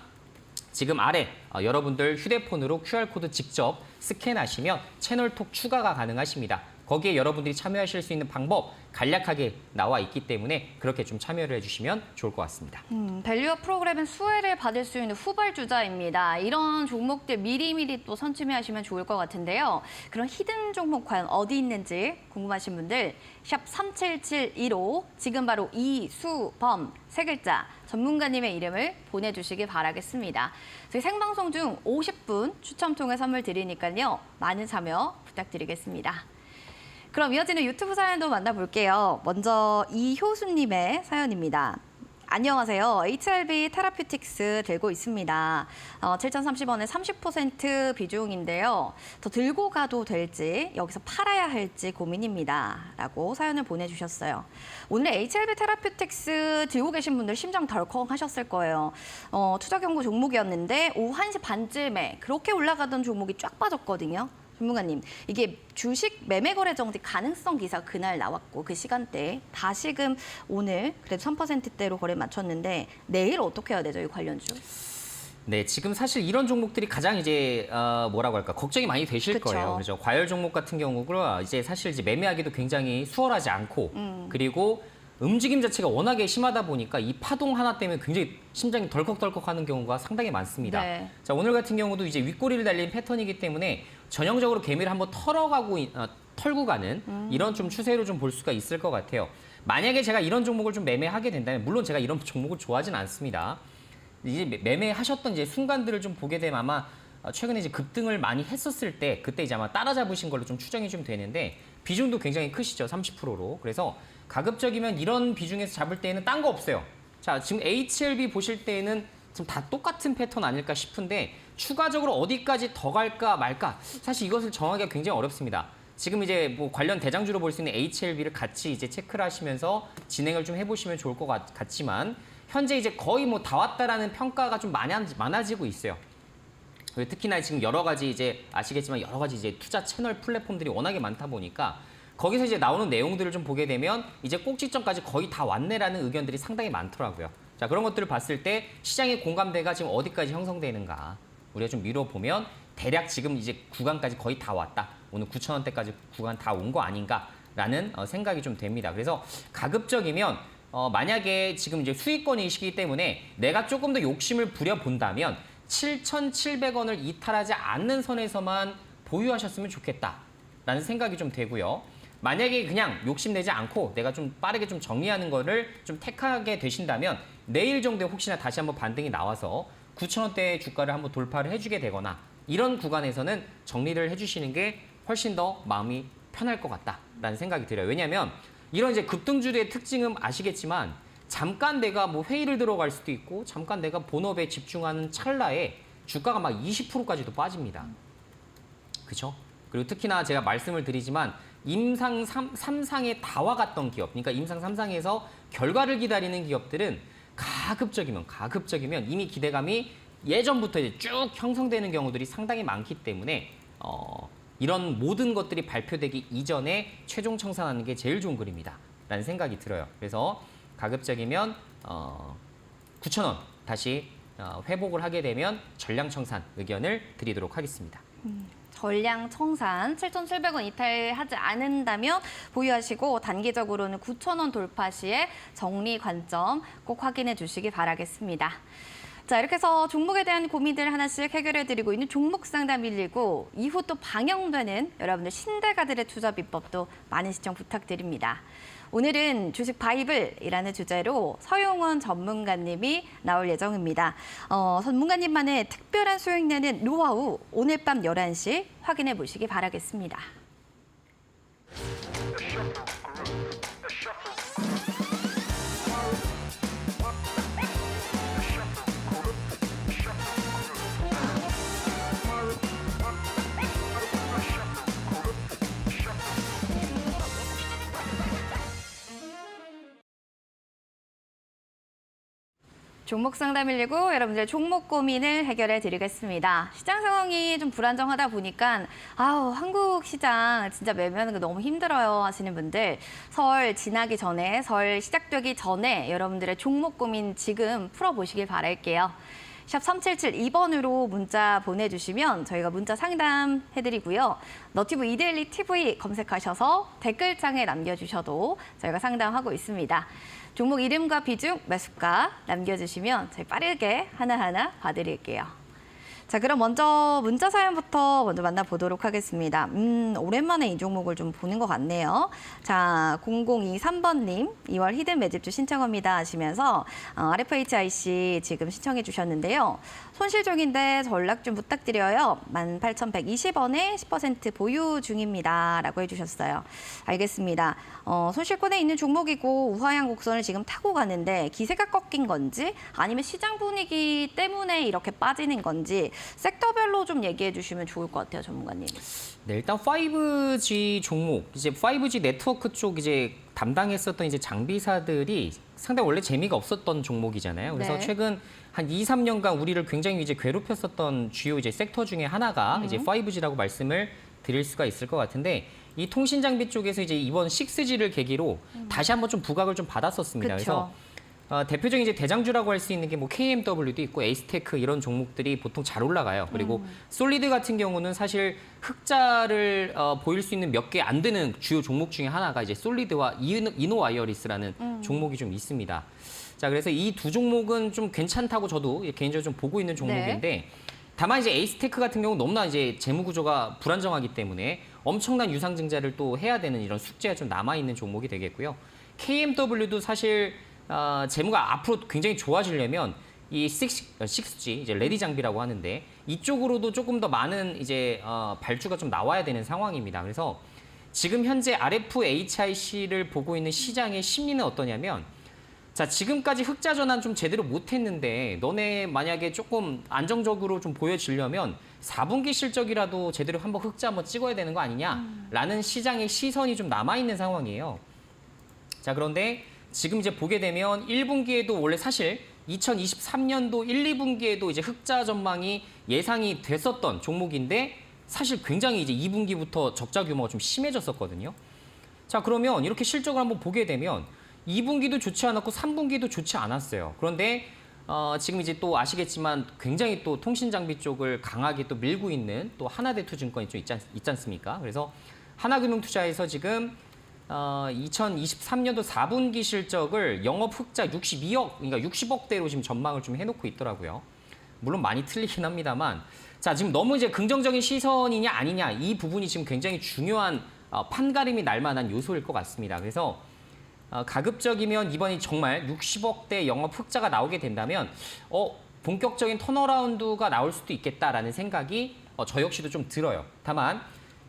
지금 아래 여러분들 휴대폰으로 QR코드 직접 스캔하시면 채널톡 추가가 가능하십니다. 거기에 여러분들이 참여하실 수 있는 방법 간략하게 나와 있기 때문에 그렇게 좀 참여를 해주시면 좋을 것 같습니다. 밸류업 프로그램은 수혜를 받을 수 있는 후발주자입니다. 이런 종목들 미리미리 또 선취하시면 좋을 것 같은데요. 그런 히든 종목 과연 어디 있는지 궁금하신 분들 샵 3772로 지금 바로 이수범 세 글자 전문가님의 이름을 보내주시기 바라겠습니다. 저희 생방송 중 50분 추첨 통해 선물 드리니까요. 많은 참여 부탁드리겠습니다. 그럼 이어지는 유튜브 사연도 만나볼게요. 먼저 이효수님의 사연입니다. 안녕하세요. HLB 테라퓨틱스 들고 있습니다. 7,030원에 30% 비중인데요. 더 들고 가도 될지 여기서 팔아야 할지 고민입니다. 라고 사연을 보내주셨어요. 오늘 HLB 테라퓨틱스 들고 계신 분들 심장 덜컹 하셨을 거예요. 투자 경고 종목이었는데 오후 1시 반쯤에 그렇게 올라가던 종목이 쫙 빠졌거든요. 전문가님, 이게 주식 매매 거래 정지 가능성 기사 그날 나왔고 그 시간대에 다시금 오늘 그래도 3%대로 거래 맞췄는데 내일 어떻게 해야 되죠, 이 관련주? 네, 지금 사실 이런 종목들이 가장 이제 뭐라고 할까 걱정이 많이 되실 그쵸. 거예요. 그렇죠. 과열 종목 같은 경우는 이제 사실 이제 매매하기도 굉장히 수월하지 않고 그리고 움직임 자체가 워낙에 심하다 보니까 이 파동 하나 때문에 굉장히 심장이 덜컥덜컥하는 경우가 상당히 많습니다. 네. 자, 오늘 같은 경우도 이제 윗꼬리를 달린 패턴이기 때문에 전형적으로 개미를 한번 털고 가는 이런 좀 추세로 좀 볼 수가 있을 것 같아요. 만약에 제가 이런 종목을 좀 매매하게 된다면 물론 제가 이런 종목을 좋아하진 않습니다. 이제 매매하셨던 이제 순간들을 좀 보게 되면 아마 최근에 이제 급등을 많이 했었을 때 그때 이제 아마 따라잡으신 걸로 좀 추정이 좀 되는데 비중도 굉장히 크시죠. 30%로. 그래서 가급적이면 이런 비중에서 잡을 때에는 딴 거 없어요. 자, 지금 HLB 보실 때에는 지금 다 똑같은 패턴 아닐까 싶은데 추가적으로 어디까지 더 갈까 말까 사실 이것을 정하기가 굉장히 어렵습니다. 지금 이제 뭐 관련 대장주로 볼 수 있는 HLB를 같이 이제 체크를 하시면서 진행을 좀 해보시면 좋을 것 같지만 현재 이제 거의 뭐 다 왔다라는 평가가 좀 많아지고 있어요. 특히나 지금 여러 가지 이제 아시겠지만 여러 가지 이제 투자 채널 플랫폼들이 워낙에 많다 보니까 거기서 이제 나오는 내용들을 좀 보게 되면 이제 꼭지점까지 거의 다 왔네라는 의견들이 상당히 많더라고요. 자, 그런 것들을 봤을 때 시장의 공감대가 지금 어디까지 형성되는가. 우리가 좀 미뤄보면 대략 지금 이제 구간까지 거의 다 왔다. 오늘 9,000원대까지 구간 다 온 거 아닌가라는 생각이 좀 됩니다. 그래서 가급적이면 만약에 지금 이제 수익권이시기 때문에 내가 조금 더 욕심을 부려본다면 7,700원을 이탈하지 않는 선에서만 보유하셨으면 좋겠다라는 생각이 좀 되고요. 만약에 그냥 욕심내지 않고 내가 좀 빠르게 좀 정리하는 거를 좀 택하게 되신다면 내일 정도에 혹시나 다시 한번 반등이 나와서 9,000원대의 주가를 한번 돌파를 해주게 되거나 이런 구간에서는 정리를 해주시는 게 훨씬 더 마음이 편할 것 같다라는 생각이 들어요. 왜냐하면 이런 이제 급등주의 특징은 아시겠지만 잠깐 내가 뭐 회의를 들어갈 수도 있고 잠깐 내가 본업에 집중하는 찰나에 주가가 막 20%까지도 빠집니다. 그렇죠? 그리고 특히나 제가 말씀을 드리지만 임상 3상에 다 와갔던 기업, 그러니까 임상 3상에서 결과를 기다리는 기업들은 가급적이면 이미 기대감이 예전부터 이제 쭉 형성되는 경우들이 상당히 많기 때문에 이런 모든 것들이 발표되기 이전에 최종 청산하는 게 제일 좋은 그림이다 라는 생각이 들어요. 그래서 가급적이면 9,000원 다시 회복을 하게 되면 전량 청산 의견을 드리도록 하겠습니다. 전량 청산 7,700원 이탈하지 않는다면 보유하시고 단기적으로는 9,000원 돌파 시에 정리 관점 꼭 확인해 주시기 바라겠습니다. 자, 이렇게 해서 종목에 대한 고민들 하나씩 해결해드리고 있는 종목 상담 119 이후 또 방영되는 여러분들 신대가들의 투자 비법도 많은 시청 부탁드립니다. 오늘은 주식 바이블이라는 주제로 서용원 전문가님이 나올 예정입니다. 전문가님만의 특별한 수익 내는 노하우 오늘 밤 11시 확인해 보시기 바라겠습니다. 종목 상담 119 여러분들 종목 고민을 해결해 드리겠습니다. 시장 상황이 좀 불안정하다 보니까 한국 시장 진짜 매매하는 거 너무 힘들어요 하시는 분들 설 지나기 전에 설 시작되기 전에 여러분들의 종목 고민 지금 풀어보시길 바랄게요. 샵 3772번으로 문자 보내주시면 저희가 문자 상담해드리고요. 너튜브 이데일리 TV 검색하셔서 댓글창에 남겨주셔도 저희가 상담하고 있습니다. 종목 이름과 비중, 매수가 남겨주시면 저희 빠르게 하나하나 봐드릴게요. 자, 그럼 먼저 문자 사연부터 먼저 만나보도록 하겠습니다. 오랜만에 이 종목을 좀 보는 것 같네요. 자, 0023번님, 2월 히든 매집주 신청합니다 하시면서 RFHIC 지금 신청해 주셨는데요. 손실 중인데 전략 좀 부탁드려요. 18,120원에 10% 보유 중입니다. 라고 해주셨어요. 알겠습니다. 손실권에 있는 종목이고 우하향 곡선을 지금 타고 가는데 기세가 꺾인 건지 아니면 시장 분위기 때문에 이렇게 빠지는 건지 섹터별로 좀 얘기해 주시면 좋을 것 같아요, 전문가님. 네, 일단 5G 종목, 이제 5G 네트워크 쪽 이제 담당했었던 이제 장비사들이 상당히 원래 재미가 없었던 종목이잖아요. 그래서 네. 최근 한 2, 3년간 우리를 굉장히 이제 괴롭혔었던 주요 이제 섹터 중에 하나가 이제 5G라고 말씀을 드릴 수가 있을 것 같은데 이 통신 장비 쪽에서 이제 이번 6G를 계기로 다시 한번 좀 부각을 좀 받았었습니다. 그쵸. 그래서 대표적인 이제 대장주라고 할 수 있는 게 뭐 KMW도 있고 에이스테크 이런 종목들이 보통 잘 올라가요. 그리고 솔리드 같은 경우는 사실 흑자를 보일 수 있는 몇 개 안 되는 주요 종목 중에 하나가 이제 솔리드와 이노와이어리스라는 종목이 좀 있습니다. 자, 그래서 이 두 종목은 좀 괜찮다고 저도 개인적으로 좀 보고 있는 종목인데 다만 이제 에이스테크 같은 경우 너무나 이제 재무 구조가 불안정하기 때문에 엄청난 유상증자를 또 해야 되는 이런 숙제가 좀 남아 있는 종목이 되겠고요. KMW도 사실 재무가 앞으로 굉장히 좋아지려면 이 6G 이제 레디 장비라고 하는데 이쪽으로도 조금 더 많은 이제 발주가 좀 나와야 되는 상황입니다. 그래서 지금 현재 RFHIC를 보고 있는 시장의 심리는 어떠냐면 자, 지금까지 흑자 전환 좀 제대로 못했는데 너네 만약에 조금 안정적으로 좀 보여지려면 4분기 실적이라도 제대로 한번 흑자 한번 찍어야 되는 거 아니냐라는 시장의 시선이 좀 남아있는 상황이에요. 자, 그런데 지금 이제 보게 되면 1분기에도 원래 사실 2023년도 1, 2분기에도 이제 흑자 전망이 예상이 됐었던 종목인데 사실 굉장히 이제 2분기부터 적자 규모가 좀 심해졌었거든요. 자, 그러면 이렇게 실적을 한번 보게 되면 2분기도 좋지 않았고 3분기도 좋지 않았어요. 그런데 지금 이제 또 아시겠지만 굉장히 또 통신 장비 쪽을 강하게 또 밀고 있는 또 하나대투증권이 좀 있지 않습니까? 그래서 하나금융투자에서 지금 2023년도 4분기 실적을 영업 흑자 62억, 그러니까 60억대로 지금 전망을 좀 해놓고 있더라고요. 물론 많이 틀리긴 합니다만, 자 지금 너무 이제 긍정적인 시선이냐 아니냐 이 부분이 지금 굉장히 중요한 판가름이 날 만한 요소일 것 같습니다. 그래서 가급적이면 이번이 정말 60억대 영업 흑자가 나오게 된다면 본격적인 턴어라운드가 나올 수도 있겠다라는 생각이 저 역시도 좀 들어요. 다만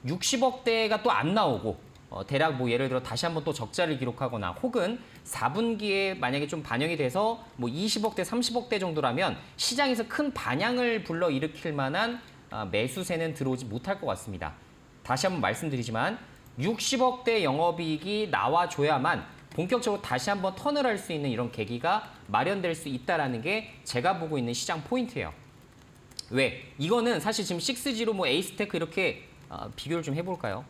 60억대가 또 안 나오고 대략 뭐 예를 들어 다시 한번 또 적자를 기록하거나 혹은 4분기에 만약에 좀 반영이 돼서 뭐 20억대, 30억대 정도라면 시장에서 큰 반향을 불러일으킬 만한 매수세는 들어오지 못할 것 같습니다. 다시 한번 말씀드리지만 60억대 영업이익이 나와줘야만 본격적으로 다시 한번 턴을 할 수 있는 이런 계기가 마련될 수 있다는 게 제가 보고 있는 시장 포인트예요. 왜? 이거는 사실 지금 6G로 뭐 에이스테크 이렇게 비교를 좀 해볼까요?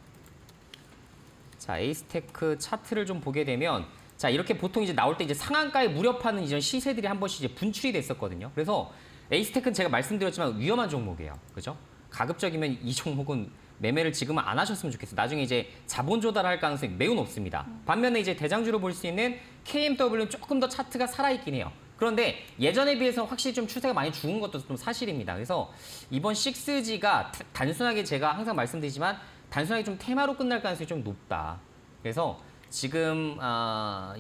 자, 에이스테크 차트를 좀 보게 되면 자 이렇게 보통 이제 나올 때 이제 상한가에 무렵하는 이런 시세들이 한 번씩 이제 분출이 됐었거든요. 그래서 에이스테크는 제가 말씀드렸지만 위험한 종목이에요. 그죠? 가급적이면 이 종목은 매매를 지금은 안 하셨으면 좋겠어요. 나중에 이제 자본 조달할 가능성이 매우 높습니다. 반면에 이제 대장주로 볼 수 있는 KMW는 조금 더 차트가 살아있긴 해요. 그런데 예전에 비해서 확실히 좀 추세가 많이 죽은 것도 좀 사실입니다. 그래서 이번 6G가 단순하게 제가 항상 말씀드리지만 단순하게 좀 테마로 끝날 가능성이 좀 높다. 그래서 지금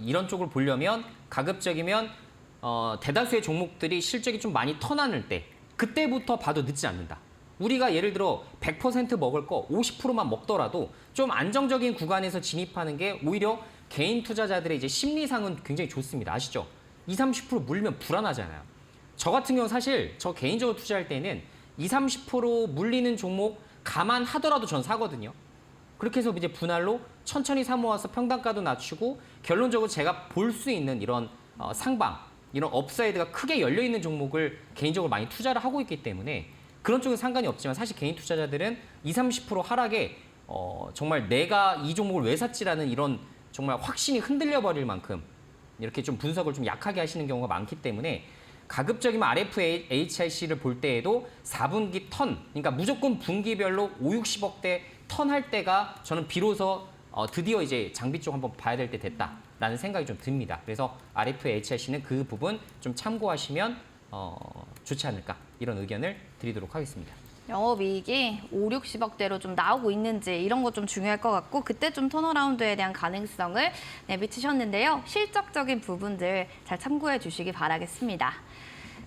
이런 쪽을 보려면 가급적이면 대다수의 종목들이 실적이 좀 많이 턴하는 때 그때부터 봐도 늦지 않는다. 우리가 예를 들어 100% 먹을 거 50%만 먹더라도 좀 안정적인 구간에서 진입하는 게 오히려 개인 투자자들의 이제 심리상은 굉장히 좋습니다. 아시죠? 20, 30% 물리면 불안하잖아요. 저 같은 경우 사실 저 개인적으로 투자할 때는 20, 30% 물리는 종목 감안하더라도 전 사거든요. 그렇게 해서 이제 분할로 천천히 사모아서 평단가도 낮추고 결론적으로 제가 볼 수 있는 이런 상방, 이런 업사이드가 크게 열려있는 종목을 개인적으로 많이 투자를 하고 있기 때문에 그런 쪽은 상관이 없지만 사실 개인 투자자들은 20, 30% 하락에 정말 내가 이 종목을 왜 샀지라는 이런 정말 확신이 흔들려 버릴 만큼 이렇게 좀 분석을 좀 약하게 하시는 경우가 많기 때문에 가급적이면 RFHIC를 볼 때에도 4분기 턴, 그러니까 무조건 분기별로 5, 60억대 턴할 때가 저는 비로소 드디어 이제 장비 쪽 한번 봐야 될 때 됐다라는 생각이 좀 듭니다. 그래서 RFHIC는 그 부분 좀 참고하시면 좋지 않을까 이런 의견을 드리도록 하겠습니다. 영업이익이 5, 60억대로 좀 나오고 있는지 이런 거 좀 중요할 것 같고 그때 좀 턴어라운드에 대한 가능성을 내비치셨는데요. 실적적인 부분들 잘 참고해 주시기 바라겠습니다.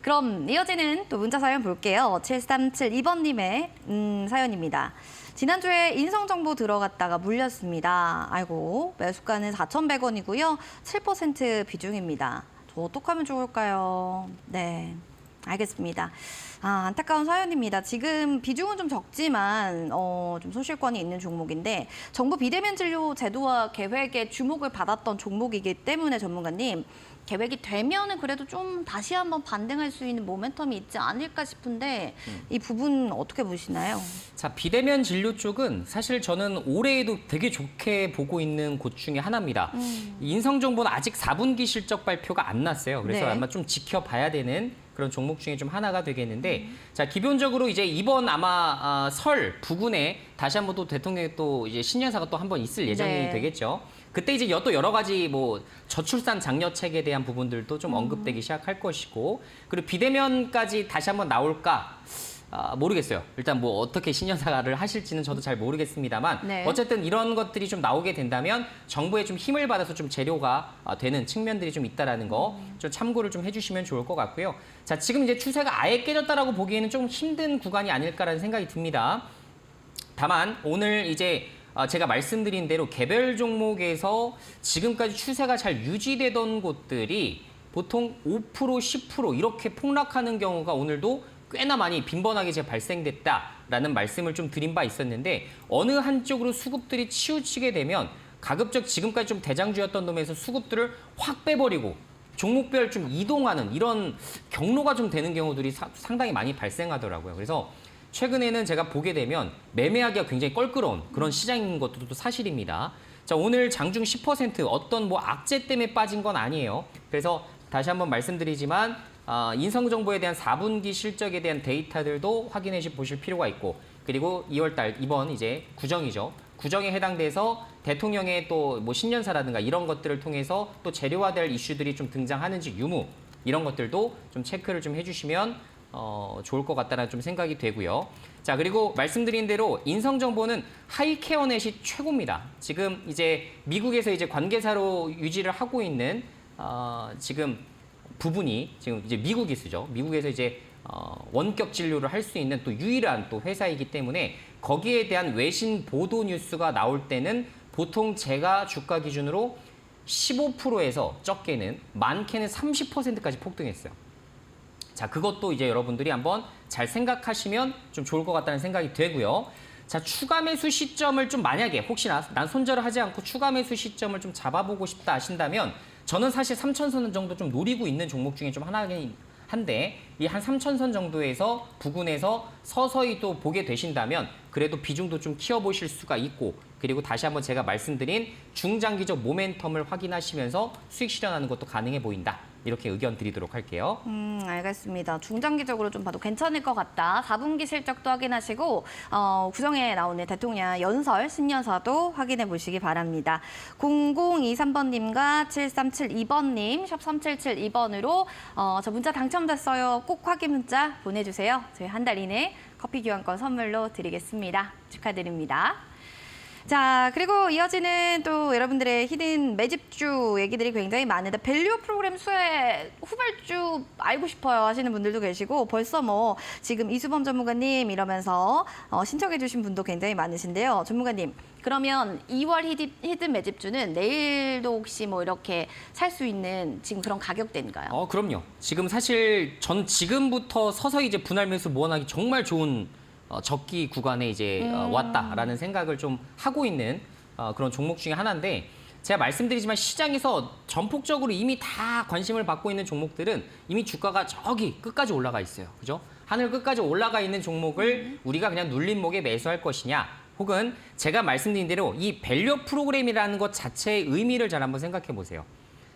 그럼 이어지는 또 문자 사연 볼게요. 7372번님의 사연입니다. 지난주에 인성정보 들어갔다가 물렸습니다. 아이고, 매수가는 4,100원이고요. 7% 비중입니다. 저 어떡하면 좋을까요? 네, 알겠습니다. 안타까운 사연입니다. 지금 비중은 좀 적지만 좀 소실권이 있는 종목인데 정부 비대면 진료 제도와 계획에 주목을 받았던 종목이기 때문에 전문가님 계획이 되면은 그래도 좀 다시 한번 반등할 수 있는 모멘텀이 있지 않을까 싶은데 이 부분 어떻게 보시나요? 자, 비대면 진료 쪽은 사실 저는 올해에도 되게 좋게 보고 있는 곳 중에 하나입니다. 인성정보는 아직 4분기 실적 발표가 안 났어요. 그래서 네. 아마 좀 지켜봐야 되는 그런 종목 중에 좀 하나가 되겠는데 자, 기본적으로 이제 이번 아마 설 부근에 다시 한번 또 대통령의 또 이제 신년사가 또 한번 있을 예정이 네. 되겠죠. 그때 이제 또 여러 가지 뭐 저출산 장려책에 대한 부분들도 좀 언급되기 시작할 것이고 그리고 비대면까지 다시 한번 나올까 모르겠어요. 일단 뭐 어떻게 신년사를 하실지는 저도 잘 모르겠습니다만 네. 어쨌든 이런 것들이 좀 나오게 된다면 정부에 좀 힘을 받아서 좀 재료가 되는 측면들이 좀 있다라는 거 좀 참고를 좀 해주시면 좋을 것 같고요. 자, 지금 이제 추세가 아예 깨졌다라고 보기에는 좀 힘든 구간이 아닐까라는 생각이 듭니다. 다만 오늘 이제 제가 말씀드린 대로 개별 종목에서 지금까지 추세가 잘 유지되던 곳들이 보통 5%, 10% 이렇게 폭락하는 경우가 오늘도 꽤나 많이 빈번하게 제가 발생됐다라는 말씀을 좀 드린 바 있었는데 어느 한쪽으로 수급들이 치우치게 되면 가급적 지금까지 좀 대장주였던 놈에서 수급들을 확 빼버리고 종목별 좀 이동하는 이런 경로가 좀 되는 경우들이 상당히 많이 발생하더라고요. 그래서 최근에는 제가 보게 되면 매매하기가 굉장히 껄끄러운 그런 시장인 것도 또 사실입니다. 자, 오늘 장중 10% 어떤 뭐 악재 때문에 빠진 건 아니에요. 그래서 다시 한번 말씀드리지만 인성 정보에 대한 4분기 실적에 대한 데이터들도 확인해 보실 필요가 있고 그리고 2월 달 이번 이제 구정이죠. 구정에 해당돼서 대통령의 또 뭐 신년사라든가 이런 것들을 통해서 또 재료화될 이슈들이 좀 등장하는지 유무 이런 것들도 좀 체크를 좀 해주시면 좋을 것 같다는 좀 생각이 되고요. 자, 그리고 말씀드린 대로 인성 정보는 하이케어넷이 최고입니다. 지금 이제 미국에서 이제 관계사로 유지를 하고 있는 지금 부분이 지금 이제 미국 기수죠. 미국에서 이제 원격 진료를 할 수 있는 또 유일한 또 회사이기 때문에 거기에 대한 외신 보도 뉴스가 나올 때는 보통 제가 주가 기준으로 15%에서 적게는 많게는 30%까지 폭등했어요. 자, 그것도 이제 여러분들이 한번 잘 생각하시면 좀 좋을 것 같다는 생각이 되고요. 자, 추가 매수 시점을 좀 만약에 혹시나 난 손절을 하지 않고 추가 매수 시점을 좀 잡아보고 싶다 하신다면 저는 사실 3,000선 정도 좀 노리고 있는 종목 중에 좀 하나긴 한데 이 한 3,000선 정도에서 부근에서 서서히 또 보게 되신다면 그래도 비중도 좀 키워보실 수가 있고 그리고 다시 한번 제가 말씀드린 중장기적 모멘텀을 확인하시면서 수익 실현하는 것도 가능해 보인다. 이렇게 의견 드리도록 할게요. 알겠습니다. 중장기적으로 좀 봐도 괜찮을 것 같다. 4분기 실적도 확인하시고 구정에 나오는 대통령 연설, 신년사도 확인해 보시기 바랍니다. 0023번님과 7372번님, 샵 3772번으로 저 문자 당첨됐어요. 꼭 확인 문자 보내주세요. 저희 한 달 이내 커피 교환권 선물로 드리겠습니다. 축하드립니다. 자, 그리고 이어지는 또 여러분들의 히든 매집주 얘기들이 굉장히 많은데 밸류 프로그램 수혜 후발주 알고 싶어요 하시는 분들도 계시고 벌써 뭐 지금 이수범 전문가님 이러면서 신청해 주신 분도 굉장히 많으신데요. 전문가님, 그러면 2월 히든 매집주는 내일도 혹시 뭐 이렇게 살 수 있는 지금 그런 가격대인가요? 그럼요. 지금 사실 전 지금부터 서서히 이제 분할 매수 모아나기 정말 좋은 적기 구간에 이제 왔다라는 생각을 좀 하고 있는 그런 종목 중에 하나인데 제가 말씀드리지만 시장에서 전폭적으로 이미 다 관심을 받고 있는 종목들은 이미 주가가 저기 끝까지 올라가 있어요. 그죠? 하늘 끝까지 올라가 있는 종목을 우리가 그냥 눌림목에 매수할 것이냐 혹은 제가 말씀드린 대로 이 밸류 프로그램이라는 것 자체의 의미를 잘 한번 생각해 보세요.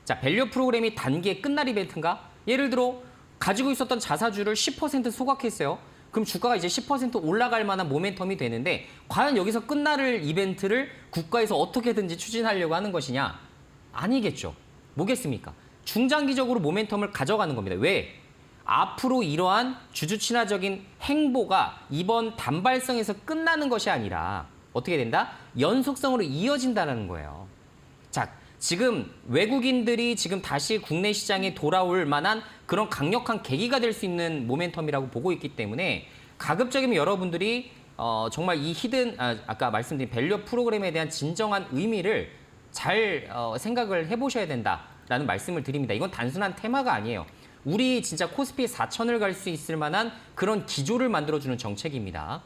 자, 밸류 프로그램이 단기의 끝날 이벤트인가? 예를 들어 가지고 있었던 자사주를 10% 소각했어요. 그럼 주가가 이제 10% 올라갈 만한 모멘텀이 되는데 과연 여기서 끝날 이벤트를 국가에서 어떻게든지 추진하려고 하는 것이냐? 아니겠죠. 뭐겠습니까? 중장기적으로 모멘텀을 가져가는 겁니다. 왜? 앞으로 이러한 주주 친화적인 행보가 이번 단발성에서 끝나는 것이 아니라 어떻게 된다? 연속성으로 이어진다는 거예요. 자, 지금 외국인들이 지금 다시 국내 시장에 돌아올 만한 그런 강력한 계기가 될 수 있는 모멘텀이라고 보고 있기 때문에 가급적이면 여러분들이 정말 이 히든 아까 말씀드린 밸류 프로그램에 대한 진정한 의미를 잘 생각을 해보셔야 된다라는 말씀을 드립니다. 이건 단순한 테마가 아니에요. 우리 진짜 코스피 4천을 갈 수 있을 만한 그런 기조를 만들어주는 정책입니다.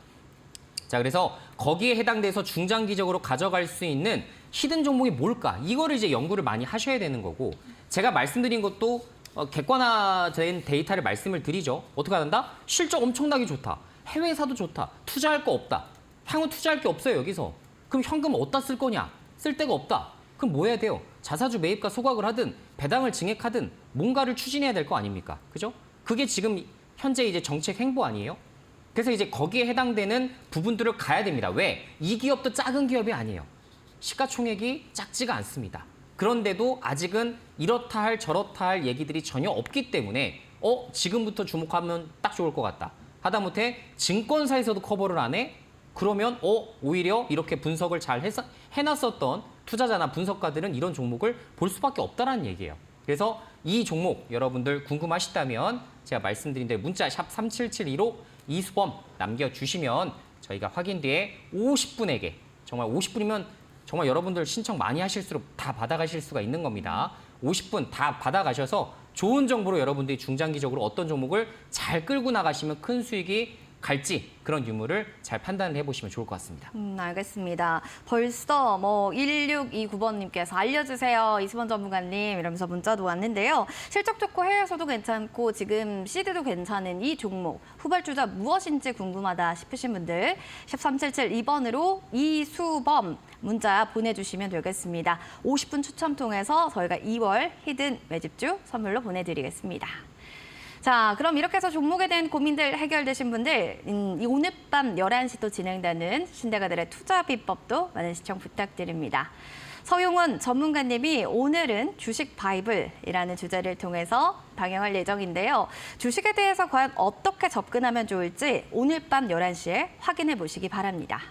자, 그래서 거기에 해당돼서 중장기적으로 가져갈 수 있는 히든 종목이 뭘까? 이거를 이제 연구를 많이 하셔야 되는 거고 제가 말씀드린 것도 객관화된 데이터를 말씀을 드리죠. 어떻게 한다? 실적 엄청나게 좋다. 해외사도 좋다. 투자할 거 없다. 향후 투자할 게 없어요, 여기서. 그럼 현금 어디다 쓸 거냐? 쓸 데가 없다. 그럼 뭐 해야 돼요? 자사주 매입과 소각을 하든 배당을 증액하든 뭔가를 추진해야 될 거 아닙니까? 그죠? 그게 지금 현재 이제 정책 행보 아니에요? 그래서 이제 거기에 해당되는 부분들을 가야 됩니다. 왜? 이 기업도 작은 기업이 아니에요. 시가총액이 작지가 않습니다. 그런데도 아직은 이렇다 할 저렇다 할 얘기들이 전혀 없기 때문에 지금부터 주목하면 딱 좋을 것 같다. 하다못해 증권사에서도 커버를 안 해? 그러면 오히려 이렇게 분석을 잘 해놨었던 투자자나 분석가들은 이런 종목을 볼 수밖에 없다는 얘기예요. 그래서 이 종목 여러분들 궁금하시다면 제가 말씀드린 대로 문자 샵 3772로 이수범 남겨주시면 저희가 확인 뒤에 50분에게 정말 50분이면 정말 여러분들 신청 많이 하실수록 다 받아가실 수가 있는 겁니다. 50분 다 받아가셔서 좋은 정보로 여러분들이 중장기적으로 어떤 종목을 잘 끌고 나가시면 큰 수익이 갈지 그런 유무를 잘 판단을 해보시면 좋을 것 같습니다. 알겠습니다. 벌써 뭐 1629번님께서 알려주세요. 이수범 전문가님 이러면서 문자도 왔는데요. 실적 좋고 해외에서도 괜찮고 지금 시드도 괜찮은 이 종목 후발주자 무엇인지 궁금하다 싶으신 분들 샵 3772번으로 이수범 문자 보내주시면 되겠습니다. 50분 추첨 통해서 저희가 2월 히든 매집주 선물로 보내드리겠습니다. 자, 그럼 이렇게 해서 종목에 대한 고민들 해결되신 분들, 이 오늘 밤 11시도 진행되는 신대가들의 투자 비법도 많은 시청 부탁드립니다. 서용원 전문가님이 오늘은 주식 바이블이라는 주제를 통해서 방영할 예정인데요. 주식에 대해서 과연 어떻게 접근하면 좋을지 오늘 밤 11시에 확인해 보시기 바랍니다.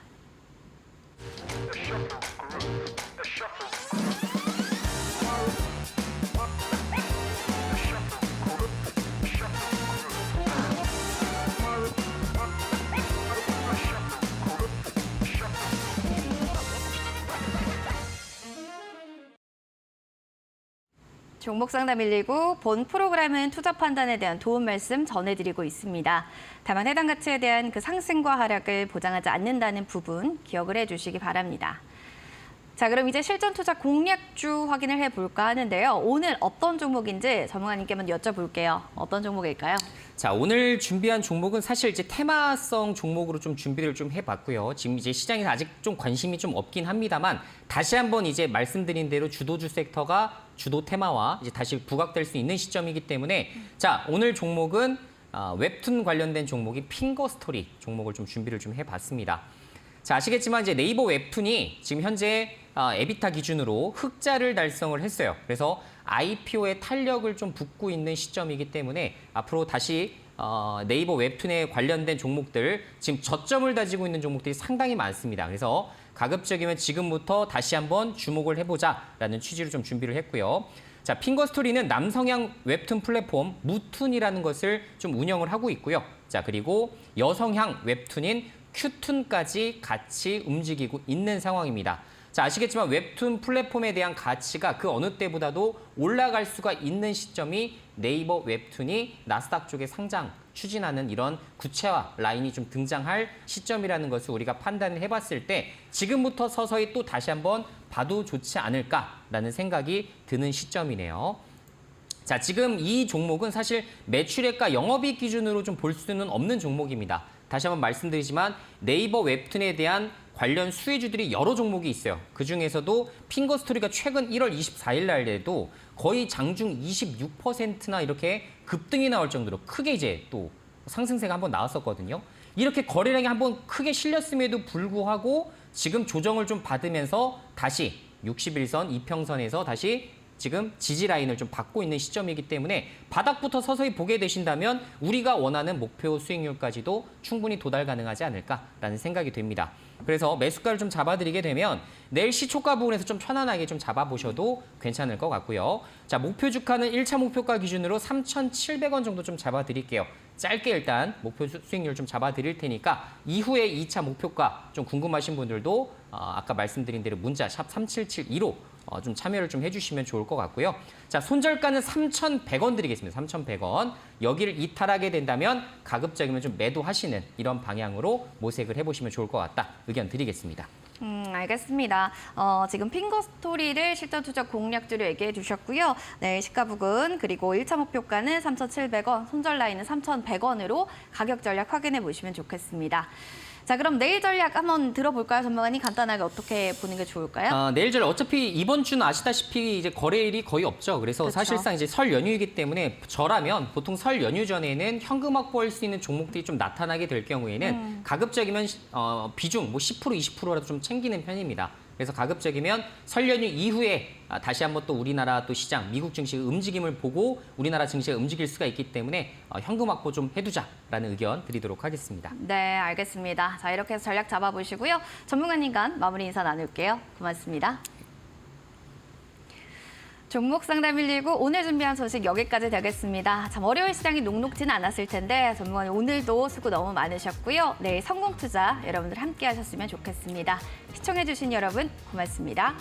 종목 상담 119, 본 프로그램은 투자 판단에 대한 도움 말씀 전해드리고 있습니다. 다만 해당 가치에 대한 그 상승과 하락을 보장하지 않는다는 부분 기억을 해주시기 바랍니다. 자, 그럼 이제 실전 투자 공략주 확인을 해볼까 하는데요. 오늘 어떤 종목인지 전문가님께 한번 여쭤볼게요. 어떤 종목일까요? 자, 오늘 준비한 종목은 사실 이제 테마성 종목으로 좀 준비를 좀 해봤고요. 지금 이제 시장에서 아직 좀 관심이 좀 없긴 합니다만 다시 한번 이제 말씀드린 대로 주도주 섹터가 주도 테마와 이제 다시 부각될 수 있는 시점이기 때문에 자, 오늘 종목은 웹툰 관련된 종목인 핑거스토리 종목을 좀 준비를 좀 해봤습니다. 자, 아시겠지만 이제 네이버 웹툰이 지금 현재 에비타 기준으로 흑자를 달성을 했어요. 그래서 IPO의 탄력을 좀 붓고 있는 시점이기 때문에 앞으로 다시 네이버 웹툰에 관련된 종목들 지금 저점을 다지고 있는 종목들이 상당히 많습니다. 그래서 가급적이면 지금부터 다시 한번 주목을 해보자라는 취지로 좀 준비를 했고요. 자, 핑거스토리는 남성향 웹툰 플랫폼 무툰이라는 것을 좀 운영을 하고 있고요. 자, 그리고 여성향 웹툰인 큐툰까지 같이 움직이고 있는 상황입니다. 자, 아시겠지만 웹툰 플랫폼에 대한 가치가 그 어느 때보다도 올라갈 수가 있는 시점이 네이버 웹툰이 나스닥 쪽에 상장 추진하는 이런 구체화 라인이 좀 등장할 시점이라는 것을 우리가 판단을 해봤을 때 지금부터 서서히 또 다시 한번 봐도 좋지 않을까라는 생각이 드는 시점이네요. 자, 지금 이 종목은 사실 매출액과 영업이익 기준으로 좀 볼 수는 없는 종목입니다. 다시 한번 말씀드리지만 네이버 웹툰에 대한 관련 수혜주들이 여러 종목이 있어요. 그중에서도 핑거스토리가 최근 1월 24일 날에도 거의 장중 26%나 이렇게 급등이 나올 정도로 크게 이제 또 상승세가 한번 나왔었거든요. 이렇게 거래량이 한번 크게 실렸음에도 불구하고 지금 조정을 좀 받으면서 다시 61선 이평선에서 다시 지금 지지 라인을 좀 받고 있는 시점이기 때문에 바닥부터 서서히 보게 되신다면 우리가 원하는 목표 수익률까지도 충분히 도달 가능하지 않을까라는 생각이 됩니다. 그래서 매수가를 좀 잡아드리게 되면 내일 시초가 부분에서 좀 편안하게 좀 잡아보셔도 괜찮을 것 같고요. 자, 목표 주가는 1차 목표가 기준으로 3,700원 정도 좀 잡아드릴게요. 짧게 일단 목표 수익률 좀 잡아드릴 테니까 이후에 2차 목표가 좀 궁금하신 분들도 아까 말씀드린 대로 문자 샵 3772로 좀 참여를 좀 해주시면 좋을 것 같고요. 자, 손절가는 3,100원 드리겠습니다. 3,100원. 여기를 이탈하게 된다면 가급적이면 좀 매도하시는 이런 방향으로 모색을 해보시면 좋을 것 같다. 의견 드리겠습니다. 알겠습니다. 지금 핑거스토리를 실전 투자 공략주로 얘기해 주셨고요. 네, 시가 부근 그리고 1차 목표가는 3,700원, 손절 라인은 3,100원으로 가격 전략 확인해 보시면 좋겠습니다. 자, 그럼 내일 전략 한번 들어볼까요, 전문가님? 간단하게 어떻게 보는 게 좋을까요? 내일 전략 어차피 이번 주는 아시다시피 이제 거래일이 거의 없죠. 그래서 그렇죠. 사실상 이제 설 연휴이기 때문에 저라면 보통 설 연휴 전에는 현금 확보할 수 있는 종목들이 좀 나타나게 될 경우에는 가급적이면 비중 뭐 10% 20%라도 좀 챙기는 편입니다. 그래서 가급적이면 설 연휴 이후에 다시 한번 또 우리나라 또 시장, 미국 증시의 움직임을 보고 우리나라 증시가 움직일 수가 있기 때문에 현금 확보 좀 해두자라는 의견 드리도록 하겠습니다. 네, 알겠습니다. 자, 이렇게 해서 전략 잡아보시고요. 전문가님과 마무리 인사 나눌게요. 고맙습니다. 종목 상담 119 오늘 준비한 소식 여기까지 되겠습니다. 참 월요일 시장이 녹록지는 않았을 텐데 전문가님 오늘도 수고 너무 많으셨고요. 내일 성공 투자 여러분들 함께 하셨으면 좋겠습니다. 시청해주신 여러분 고맙습니다.